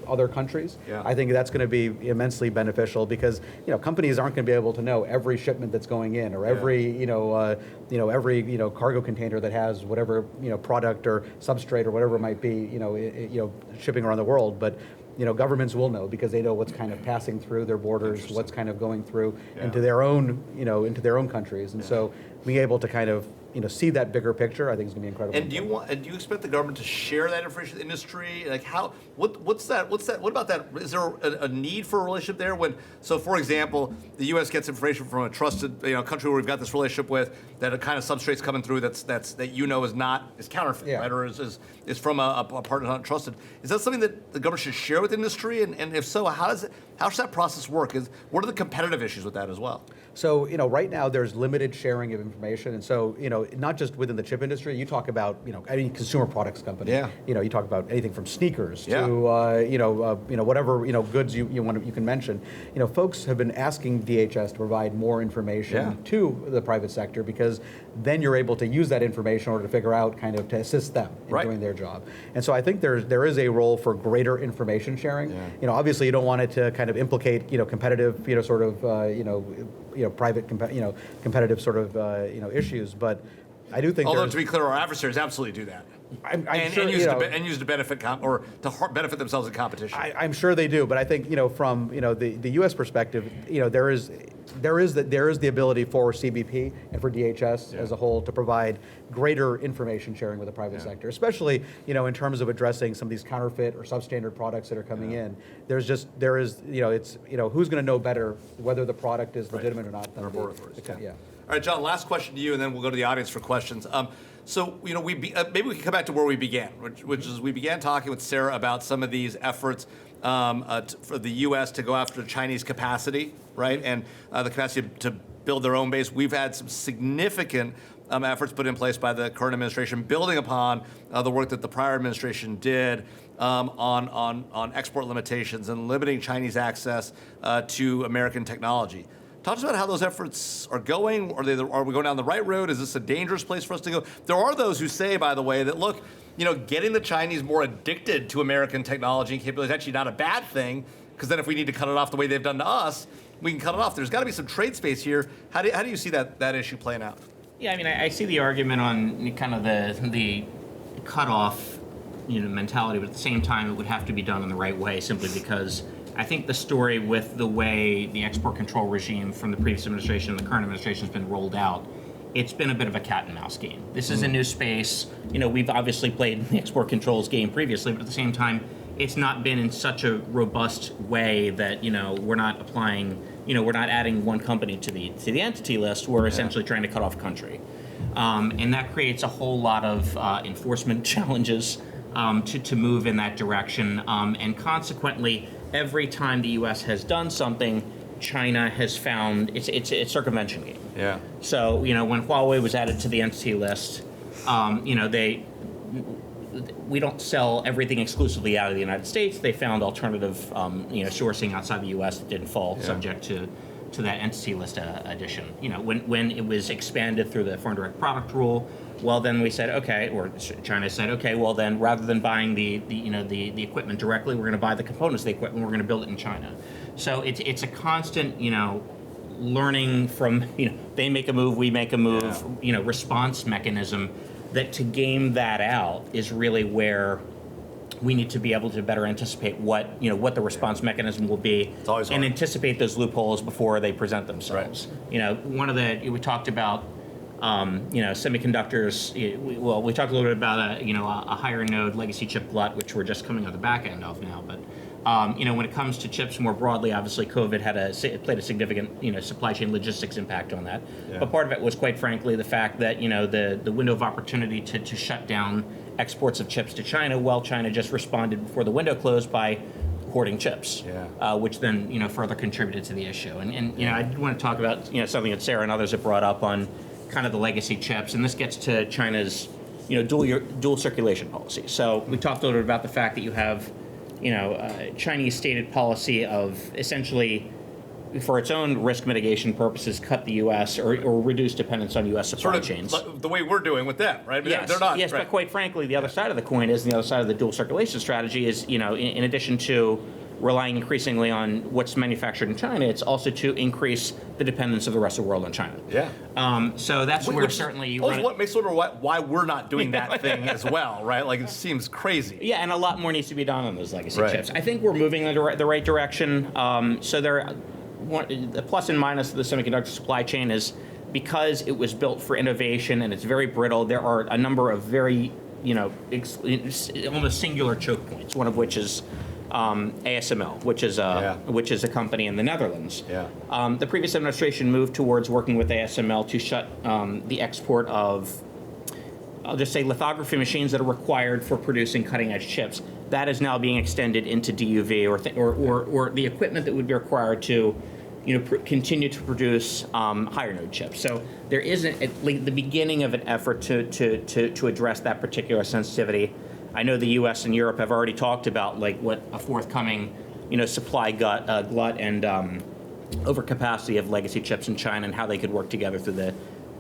other countries, Yeah. I think that's going to be immensely beneficial because companies aren't going to be able to know every shipment that's going in or every every cargo container that has whatever product or substrate or whatever it might be shipping around the world, but governments will know because they know what's kind of passing through their borders, what's kind of going through into their own countries, and so being able to kind of see that bigger picture, I think is going to be incredible. And do you expect the government to share that information with the industry? Like how? What's that? What about that? Is there a need for a relationship there? So for example, the U.S. gets information from a trusted country where we've got this relationship with that a kind of substrate's coming through that is counterfeit, right? Or is from a partner not trusted. Is that something that the government should share with industry? And if so, how does that process work? What are the competitive issues with that as well? So, right now there's limited sharing of information. And so, not just within the chip industry, you talk about, any consumer products company. Yeah. You talk about anything from sneakers to, whatever, goods you can mention. Folks have been asking DHS to provide more information to the private sector because then you're able to use that information in order to figure out kind of to assist them in doing their job. And so I think there is a role for greater information sharing. Yeah. Obviously you don't want it to kind of implicate, competitive, sort of, private, competitive sort of, issues. But I do think. Although to be clear, our adversaries absolutely do that. I'm and sure, use to benefit benefit themselves in competition. I'm sure they do, but I think from the U.S. perspective, there is the ability for CBP and for DHS as a whole to provide greater information sharing with the private sector, especially in terms of addressing some of these counterfeit or substandard products that are coming in. There is it's who's going to know better whether the product is legitimate or not. Our border authorities. Yeah. All right, John. Last question to you, and then we'll go to the audience for questions. So maybe we can come back to where we began, which is we began talking with Sarah about some of these efforts for the U.S. to go after Chinese capacity, right, and the capacity to build their own base. We've had some significant efforts put in place by the current administration, building upon the work that the prior administration did on export limitations and limiting Chinese access to American technology. Talk to us about how those efforts are going. Are we going down the right road? Is this a dangerous place for us to go? There are those who say, by the way, that look, getting the Chinese more addicted to American technology and capability is actually not a bad thing, because then if we need to cut it off the way they've done to us, we can cut it off. There's got to be some trade space here. How do you see that issue playing out? Yeah, I mean, I see the argument on kind of the cutoff, mentality, but at the same time, it would have to be done in the right way, simply because I think the story with the way the export control regime from the previous administration and the current administration has been rolled out, it's been a bit of a cat and mouse game. This is a new space. We've obviously played the export controls game previously, but at the same time, it's not been in such a robust way that, we're not applying, we're not adding one company to the entity list. We're essentially trying to cut off country. And that creates a whole lot of enforcement challenges to move in that direction. And consequently, every time the U.S. has done something, China has found it's a circumvention game. Yeah. So when Huawei was added to the entity list, we don't sell everything exclusively out of the United States. They found alternative sourcing outside the U.S. that didn't fall subject to that entity list addition. When it was expanded through the foreign direct product rule, well, then we said, okay, or China said, okay, well then, rather than buying the equipment directly, we're going to buy the components of the equipment. We're going to build it in China. So it's a constant, learning from, they make a move, we make a move, response mechanism. That to game that out is really where we need to be able to better anticipate what the response mechanism will be, and anticipate those loopholes before they present themselves. Right. We talked about. Semiconductors. We talked a little bit about a higher node legacy chip glut, which we're just coming on the back end of now. But When it comes to chips more broadly, obviously COVID played a significant, supply chain logistics impact on that. Yeah. But part of it was, quite frankly, the fact that, the window of opportunity to shut down exports of chips to China, while China just responded before the window closed by hoarding chips, which then, further contributed to the issue. And I did want to talk about, something that Sarah and others have brought up on kind of the legacy chips, and this gets to China's, dual circulation policy. So we talked a little bit about the fact that you have, Chinese stated policy of essentially, for its own risk mitigation purposes, cut the U.S. or reduce dependence on U.S. supply chains. The way we're doing with them, right? I mean, Yes, they're not. yes, right. but quite frankly, the other side of the coin is, and the other side of the dual circulation strategy is, in addition to relying increasingly on what's manufactured in China, it's also to increase the dependence of the rest of the world on China. Yeah. So that's where certainly you run What makes me wonder why we're not doing that thing as well, right? Like, it seems crazy. Yeah, and a lot more needs to be done on those legacy Right. chips. I think we're moving in the right direction. So the plus and minus of the semiconductor supply chain is because it was built for innovation and it's very brittle, there are a number of very, almost singular choke points, one of which is ASML, which is a company in the Netherlands. Yeah. The previous administration moved towards working with ASML to shut the export of, I'll just say, lithography machines that are required for producing cutting-edge chips. That is now being extended into DUV or the equipment that would be required to, continue to produce higher node chips. So there is the beginning of an effort to address that particular sensitivity. I know the U.S. and Europe have already talked about what a forthcoming, supply glut and overcapacity of legacy chips in China and how they could work together through the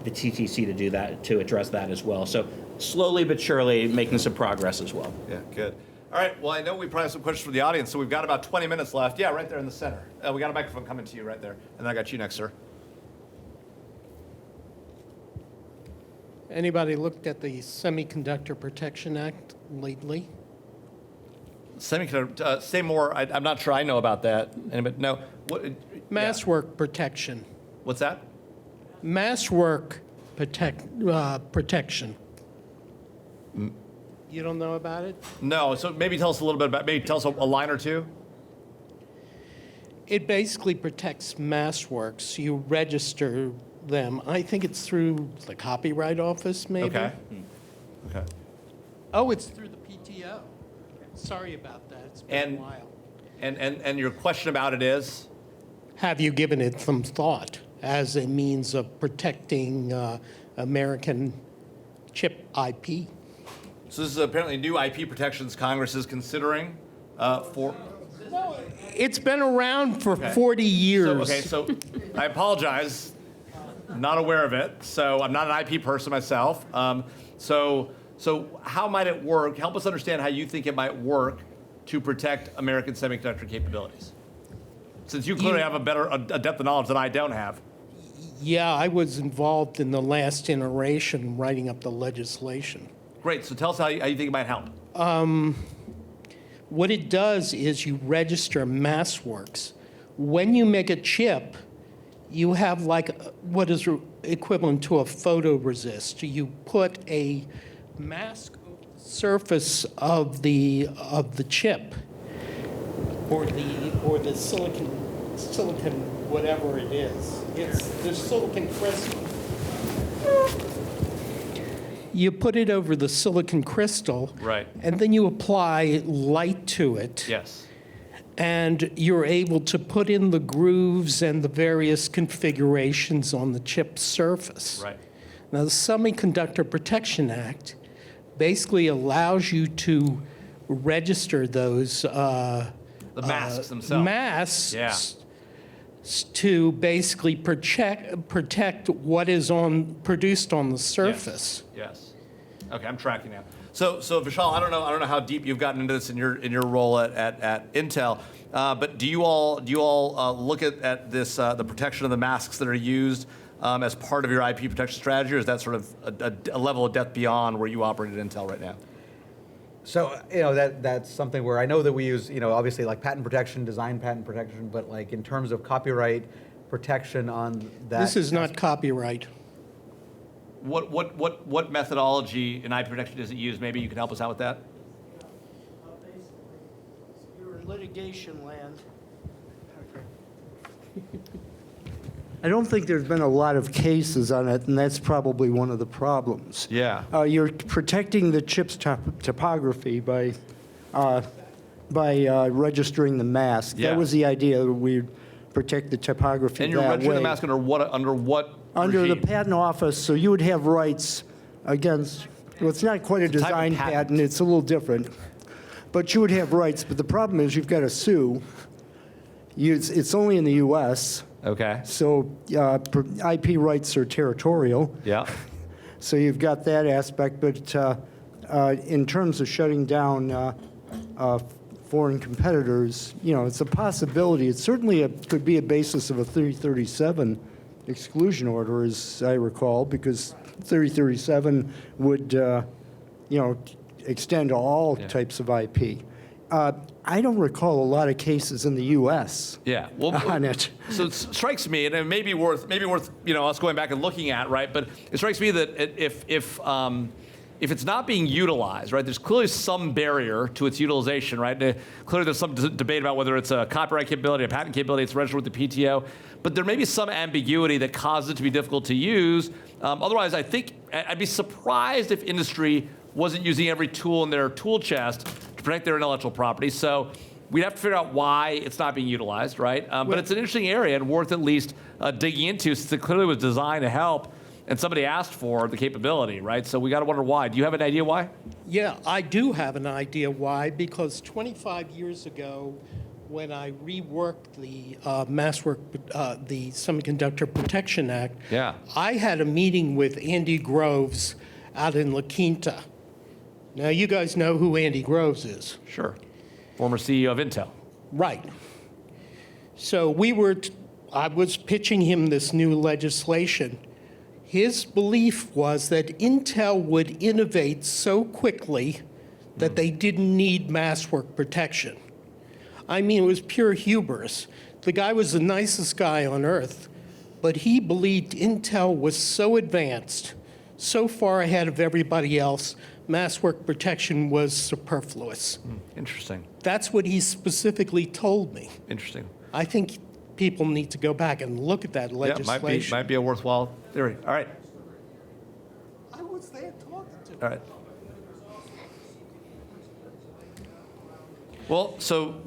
TTC to do that, to address that as well. So slowly but surely making some progress as well. Yeah, good. All right, well, I know we probably have some questions from the audience, so we've got about 20 minutes left. Yeah, right there in the center. We got a microphone coming to you right there. And I got you next, sir. Anybody looked at the Semiconductor Protection Act lately? Semiconductor, say more. I'm not sure I know about that. Anybody? No. Mass work protection. What's that? Mass work protection. You don't know about it? No, so maybe tell us a little bit about, maybe tell us a line or two. It basically protects mass works. You register them. I think it's through the Copyright Office, maybe. Okay. Okay. Oh, it's through the PTO. Sorry about that. It's been a while. And your question about it is? Have you given it some thought as a means of protecting American chip IP? So this is apparently new IP protections Congress is considering for. It's been around for 40 years. So I apologize, not aware of it. So I'm not an IP person myself. So how might it work? Help us understand how you think it might work to protect American semiconductor capabilities. Since you clearly have a depth of knowledge that I don't have. Yeah, I was involved in the last iteration writing up the legislation. Great, so tell us how you think it might help. What it does is you register mass works. When you make a chip, you have what is equivalent to a photoresist. You put a mask over the surface of the chip, or the silicon whatever it is. It's the silicon crystal. You put it over the silicon crystal, Right. and then you apply light to it. Yes. And you're able to put in the grooves and the various configurations on the chip surface. Right. Now, the Semiconductor Protection Act basically allows you to register those The masks themselves. masks Yeah. to basically protect what is produced on the surface. Yes. Okay, I'm tracking now. So Vishal, I don't know how deep you've gotten into this in your role at Intel, but do you all look at this the protection of the masks that are used as part of your IP protection strategy, or is that sort of a level of depth beyond where you operate at Intel right now? So, that's something where I know that we use, obviously like patent protection, design patent protection, but like in terms of copyright protection on that. This is not copyright. What methodology in IP protection does it use? Maybe you can help us out with that. You're litigation land. I don't think there's been a lot of cases on it, and that's probably one of the problems. Yeah. You're protecting the chip's topography by registering the mask. Yeah. That was the idea, that we'd protect the topography And you're that registering the way. mask under what Under the regime? patent office, so you would have rights against, well, it's not quite a It's a type of design patent. patent, it's a little different. But you would have rights, but the problem is you've got to sue. It's only in the US, Okay. so IP rights are territorial. Yeah. So you've got that aspect, but in terms of shutting down foreign competitors, it's a possibility. It certainly could be a basis of a 3037 exclusion order, as I recall, because 3037 would, extend to all types of IP. I don't recall a lot of cases in the U.S. Yeah. Well, on it. So it strikes me, and it may be worth us going back and looking at, right? But it strikes me that if it's not being utilized, right, there's clearly some barrier to its utilization, right? Clearly there's some debate about whether it's a copyright capability, a patent capability, it's registered with the PTO, but there may be some ambiguity that causes it to be difficult to use. Otherwise, I think I'd be surprised if industry wasn't using every tool in their tool chest to protect their intellectual property. So we'd have to figure out why it's not being utilized, right? But it's an interesting area and worth at least digging into, since it clearly was designed to help, and somebody asked for the capability, right? So we got to wonder why. Do you have an idea why? Yeah, I do have an idea why, because 25 years ago, when I reworked the the Semiconductor Protection Act, Yeah. I had a meeting with Andy Groves out in La Quinta. Now, you guys know who Andy Groves is. Sure. Former CEO of Intel. Right. So I was pitching him this new legislation. His belief was that Intel would innovate so quickly that they didn't need mass work protection. I mean, it was pure hubris. The guy was the nicest guy on earth, but he believed Intel was so advanced, so far ahead of everybody else, mass work protection was superfluous. Interesting. That's what he specifically told me. Interesting. I think people need to go back and look at that legislation. Yeah, might be a worthwhile theory. All right. I was there talking to him. All right. Well, so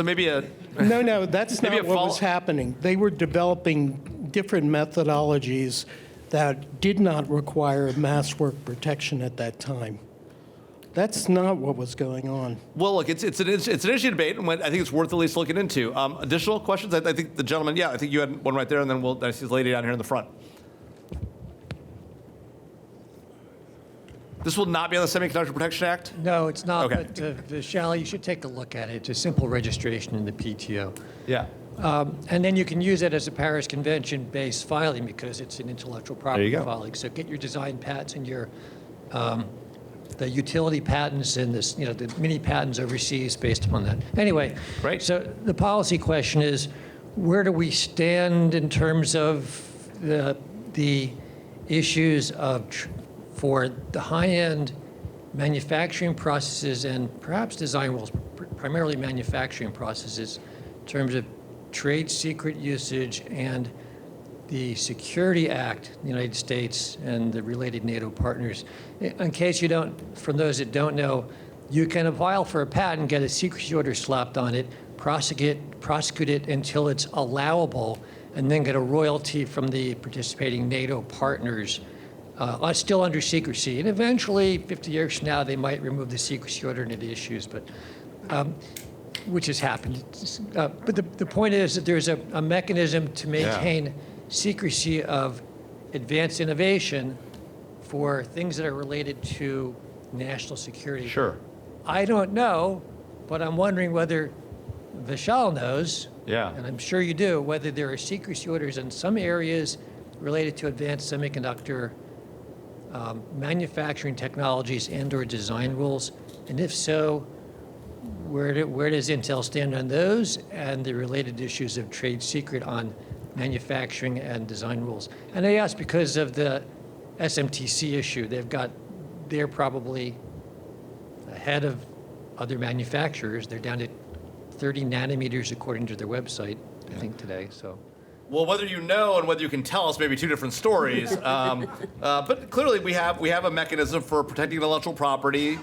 maybe a No, that's Maybe not a what follow- was happening. They were developing different methodologies that did not require mass work protection at that time. That's not what was going on. well, look, it's an interesting debate, and I think it's worth at least looking into. Additional questions? I think the gentleman, I think you had one right there, and then I see this lady down here in the front. This will not be on the Semiconductor Protection Act? No, it's not, Okay. but Vishal, you should take a look at it. It's a simple registration in the PTO. Yeah. And then you can use it as a Paris Convention-based filing because it's an intellectual property go. filing. So get your design patents and your the utility patents and this, the mini patents overseas based upon that. Anyway, Great. So the policy question is, where do we stand in terms of the issues of for the high-end manufacturing processes and perhaps design rules, primarily manufacturing processes, in terms of trade secret usage and the Security Act in the United States and the related NATO partners. In case you don't, for those that don't know, you can file for a patent, get a secrecy order slapped on it, prosecute it until it's allowable, and then get a royalty from the participating NATO partners, still under secrecy. And eventually, 50 years from now, they might remove the secrecy order and it issues, but which has happened. But the point is that there's a mechanism to maintain secrecy of advanced innovation for things that are related to national security. Sure. I don't know, but I'm wondering whether Vishal knows, Yeah. and I'm sure you do, whether there are secrecy orders in some areas related to advanced semiconductor manufacturing technologies and/or design rules, and if so, where does Intel stand on those and the related issues of trade secret on manufacturing and design rules? And I ask because of the SMTC issue. They're probably ahead of other manufacturers. They're down to 30 nanometers according to their website, I think today, so. Well, whether you know and whether you can tell us may be two different stories. But clearly, we have a mechanism for protecting intellectual property.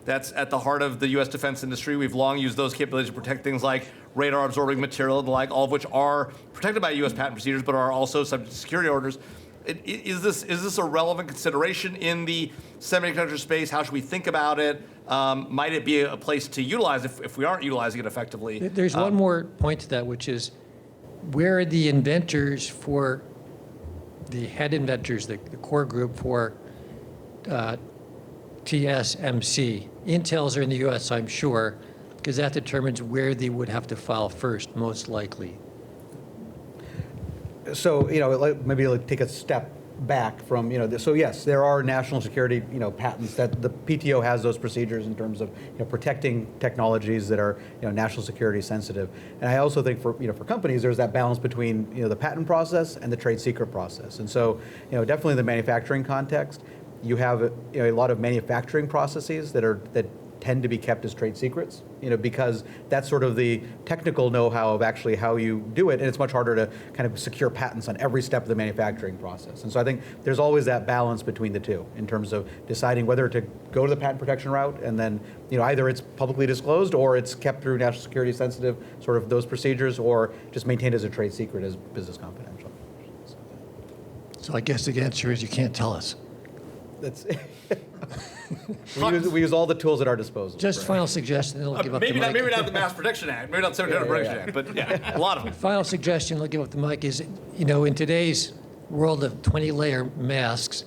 That's at the heart of the U.S. defense industry. We've long used those capabilities to protect things like radar-absorbing material and the like, all of which are protected by U.S. patent procedures, but are also subject to security orders. Is this a relevant consideration in the semiconductor space? How should we think about it? Might it be a place to utilize if we aren't utilizing it effectively? There's one more point to that, which is where are the inventors for the head inventors, the core group for TSMC? Intel's are in the U.S., I'm sure, because that determines where they would have to file first, most likely. So, maybe take a step back from, so yes, there are national security, patents that the PTO has those procedures in terms of, protecting technologies that are, national security sensitive. And I also think for companies, there's that balance between, the patent process and the trade secret process. And so, definitely in the manufacturing context, you have a lot of manufacturing processes that tend to be kept as trade secrets, because that's sort of the technical know-how of actually how you do it, and it's much harder to kind of secure patents on every step of the manufacturing process. And so I think there's always that balance between the two in terms of deciding whether to go to the patent protection route, and then either it's publicly disclosed or it's kept through national security sensitive sort of those procedures, or just maintained as a trade secret as business confidential. So I guess the answer is you can't tell us. That's we use all the tools at our disposal. Just final suggestion, they'll give up the mic. Maybe not the Mass Protection Act, maybe not the Semiconductor Protection Act, but yeah, a lot of them. Final suggestion, they'll give up the mic, is, in today's world of 20-layer masks,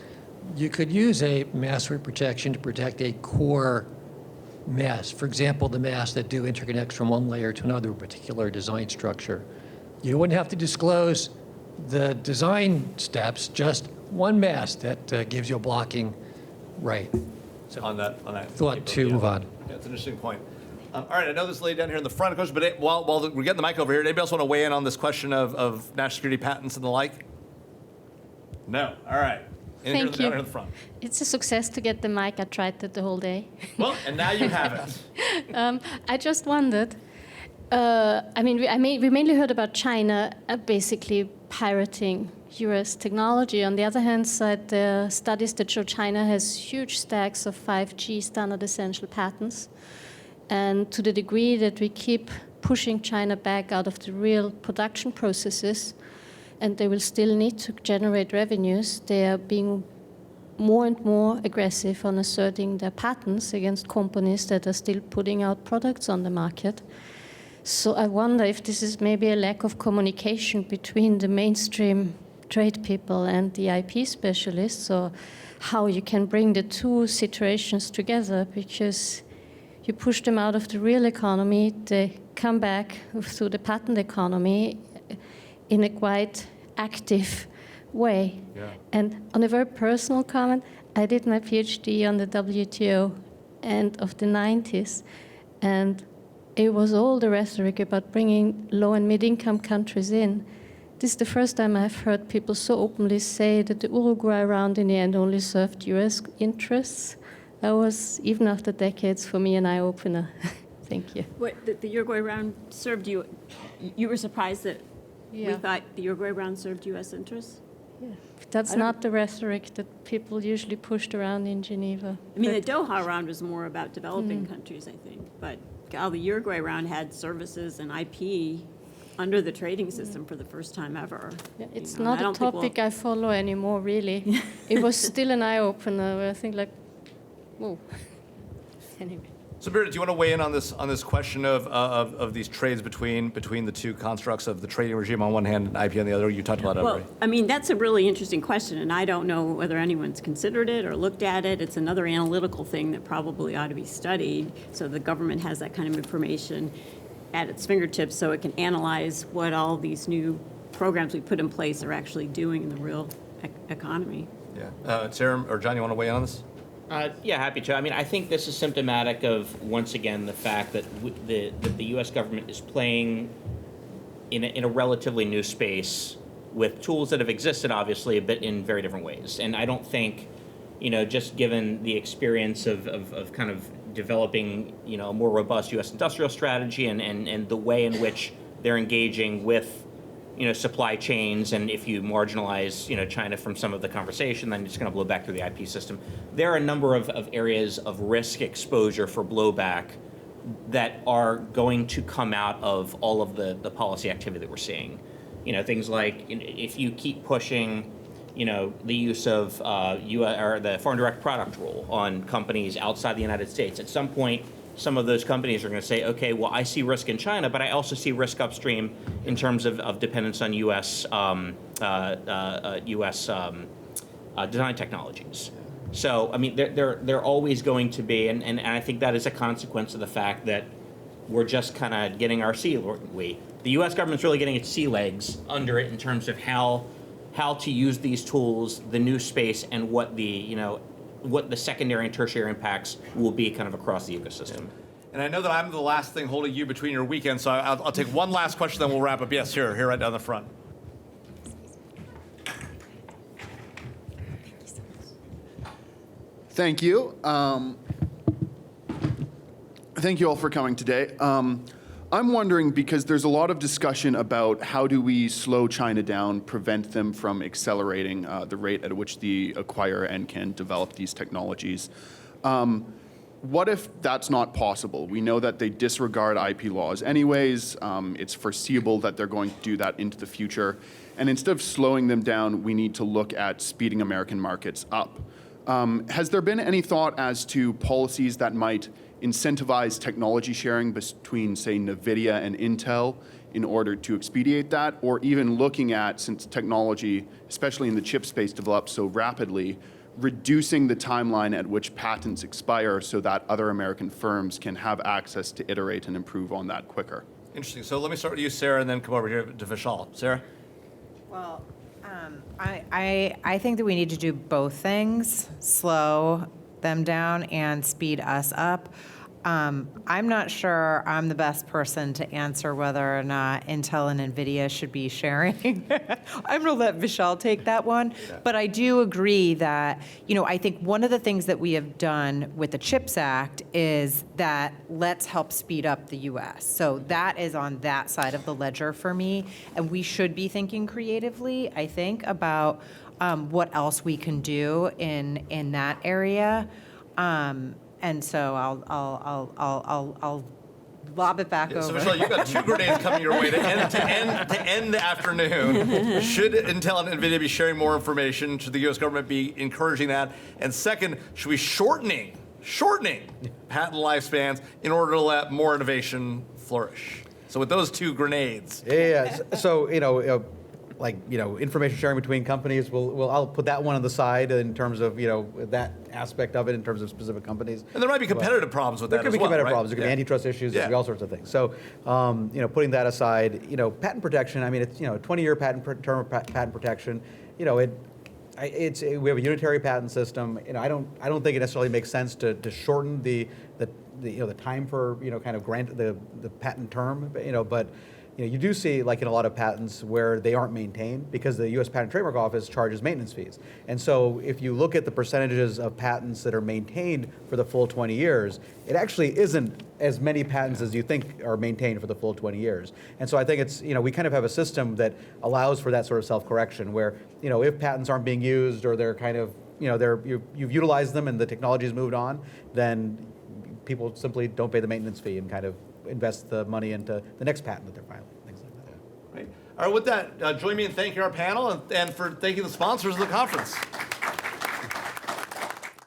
you could use a password protection to protect a core mask. For example, the masks that do interconnects from one layer to another particular design structure. You wouldn't have to disclose the design steps, just one mask that gives you a blocking right. So On that thought to move on. Yeah, it's an interesting point. All right, I know this lady down here in the front, question, but while we're getting the mic over here, anybody else want to weigh in on this question of national security patents and the like? No. All right. Thank you. Down here in the front. It's a success to get the mic. I tried that the whole day. Well, and now you have it. I just wondered. We mainly heard about China basically pirating U.S. technology. On the other hand side, there are studies that show China has huge stacks of 5G standard essential patents. And to the degree that we keep pushing China back out of the real production processes, and they will still need to generate revenues, they are being more and more aggressive on asserting their patents against companies that are still putting out products on the market. So I wonder if this is maybe a lack of communication between the mainstream trade people and the IP specialists, or how you can bring the two situations together, because you push them out of the real economy, they come back through the patent economy in a quite active way. Yeah. And on a very personal comment, I did my PhD on the WTO end of the 90s, and it was all the rhetoric about bringing low and mid-income countries in. This is the first time I've heard people so openly say that the Uruguay round in the end only served US interests. That was, even after decades, for me, an eye-opener. Thank you. What, the Uruguay round served you? You were surprised that we thought the Uruguay round served U.S. interests? Yeah. That's not the rhetoric that people usually pushed around in Geneva. I mean, the Doha round was more about developing countries, I think. But the Uruguay round had services and IP under the trading system for the first time ever. Yeah, it's not a topic I follow anymore, really. It was still an eye-opener where I think, like, whoa. Anyway. So, Meredith, do you want to weigh in on this question of these trades between the two constructs of the trading regime on one hand and IP on the other? You talked about it already. Well, I mean, that's a really interesting question, and I don't know whether anyone's considered it or looked at it. It's another analytical thing that probably ought to be studied, so the government has that kind of information at its fingertips so it can analyze what all these new programs we put in place are actually doing in the real economy. Yeah. Sarah or John, you want to weigh in on this? Yeah, happy to. I mean, I think this is symptomatic of, once again, the fact that the U.S. government is playing in a relatively new space with tools that have existed, obviously, but in very different ways. And I don't think, just given the experience of kind of developing, a more robust U.S. industrial strategy and the way in which they're engaging with, supply chains. And if you marginalize, China from some of the conversation, then it's going to blow back through the IP system. There are a number of areas of risk exposure for blowback that are going to come out of all of the policy activity that we're seeing. Things like if you keep pushing, the use of or the foreign direct product rule on companies outside the United States, at some point, some of those companies are going to say, okay, well, I see risk in China, but I also see risk upstream in terms of dependence on U.S. Design technologies. So, I mean, they're always going to be, and I think that is a consequence of the fact that we're just kind of getting our the U.S. government's really getting its sea legs under it in terms of how to use these tools, the new space, and what the secondary and tertiary impacts will be kind of across the ecosystem. And I know that I'm the last thing holding you between your weekends, so I'll take one last question, then we'll wrap up. Yes, here right down the front. Thank you. Thank you all for coming today. I'm wondering, because there's a lot of discussion about how do we slow China down, prevent them from accelerating the rate at which they acquire and can develop these technologies. What if that's not possible? We know that they disregard IP laws anyways. It's foreseeable that they're going to do that into the future. And instead of slowing them down, we need to look at speeding American markets up. Has there been any thought as to policies that might incentivize technology sharing between, say, NVIDIA and Intel in order to expedite that, or even looking at, since technology, especially in the chip space, develops so rapidly, reducing the timeline at which patents expire so that other American firms can have access to iterate and improve on that quicker? Interesting. So let me start with you, Sarah, and then come over here to Vishal. Sarah? Well, I think that we need to do both things, slow them down and speed us up. I'm not sure I'm the best person to answer whether or not Intel and NVIDIA should be sharing. I'm going to let Vishal take that one. Yeah. But I do agree that, I think one of the things that we have done with the CHIPS Act is that let's help speed up the U.S. So that is on that side of the ledger for me. And we should be thinking creatively, I think, about what else we can do in that area. And so I'll lob it back over. So Vishal, you've got two grenades coming your way to end the afternoon. Should Intel and NVIDIA be sharing more information? Should the U.S. government be encouraging that? And second, should we shortening patent lifespans in order to let more innovation flourish? So with those two grenades. Yeah. So information sharing between companies, I'll put that one on the side in terms of, that aspect of it in terms of specific companies. And there might be competitive problems with that as well, There could be competitive right? problems. There could be antitrust issues. There could be all sorts of things. So, putting that aside, patent protection, I mean, it's, 20-year term of patent protection. We have a unitary patent system. I don't think it necessarily makes sense to shorten the time for, kind of grant the patent term, but you do see, like in a lot of patents, where they aren't maintained because the U.S. Patent and Trademark Office charges maintenance fees. And so if you look at the percentages of patents that are maintained for the full 20 years, it actually isn't as many patents as you think are maintained for the full 20 years. And so I think it's, we kind of have a system that allows for that sort of self-correction where, if patents aren't being used or they're kind of, you've utilized them and the technology's moved on, then people simply don't pay the maintenance fee and kind of invest the money into the next patent that they're filing, things like that. Right. All right, with that, join me in thanking our panel and for thanking the sponsors of the conference.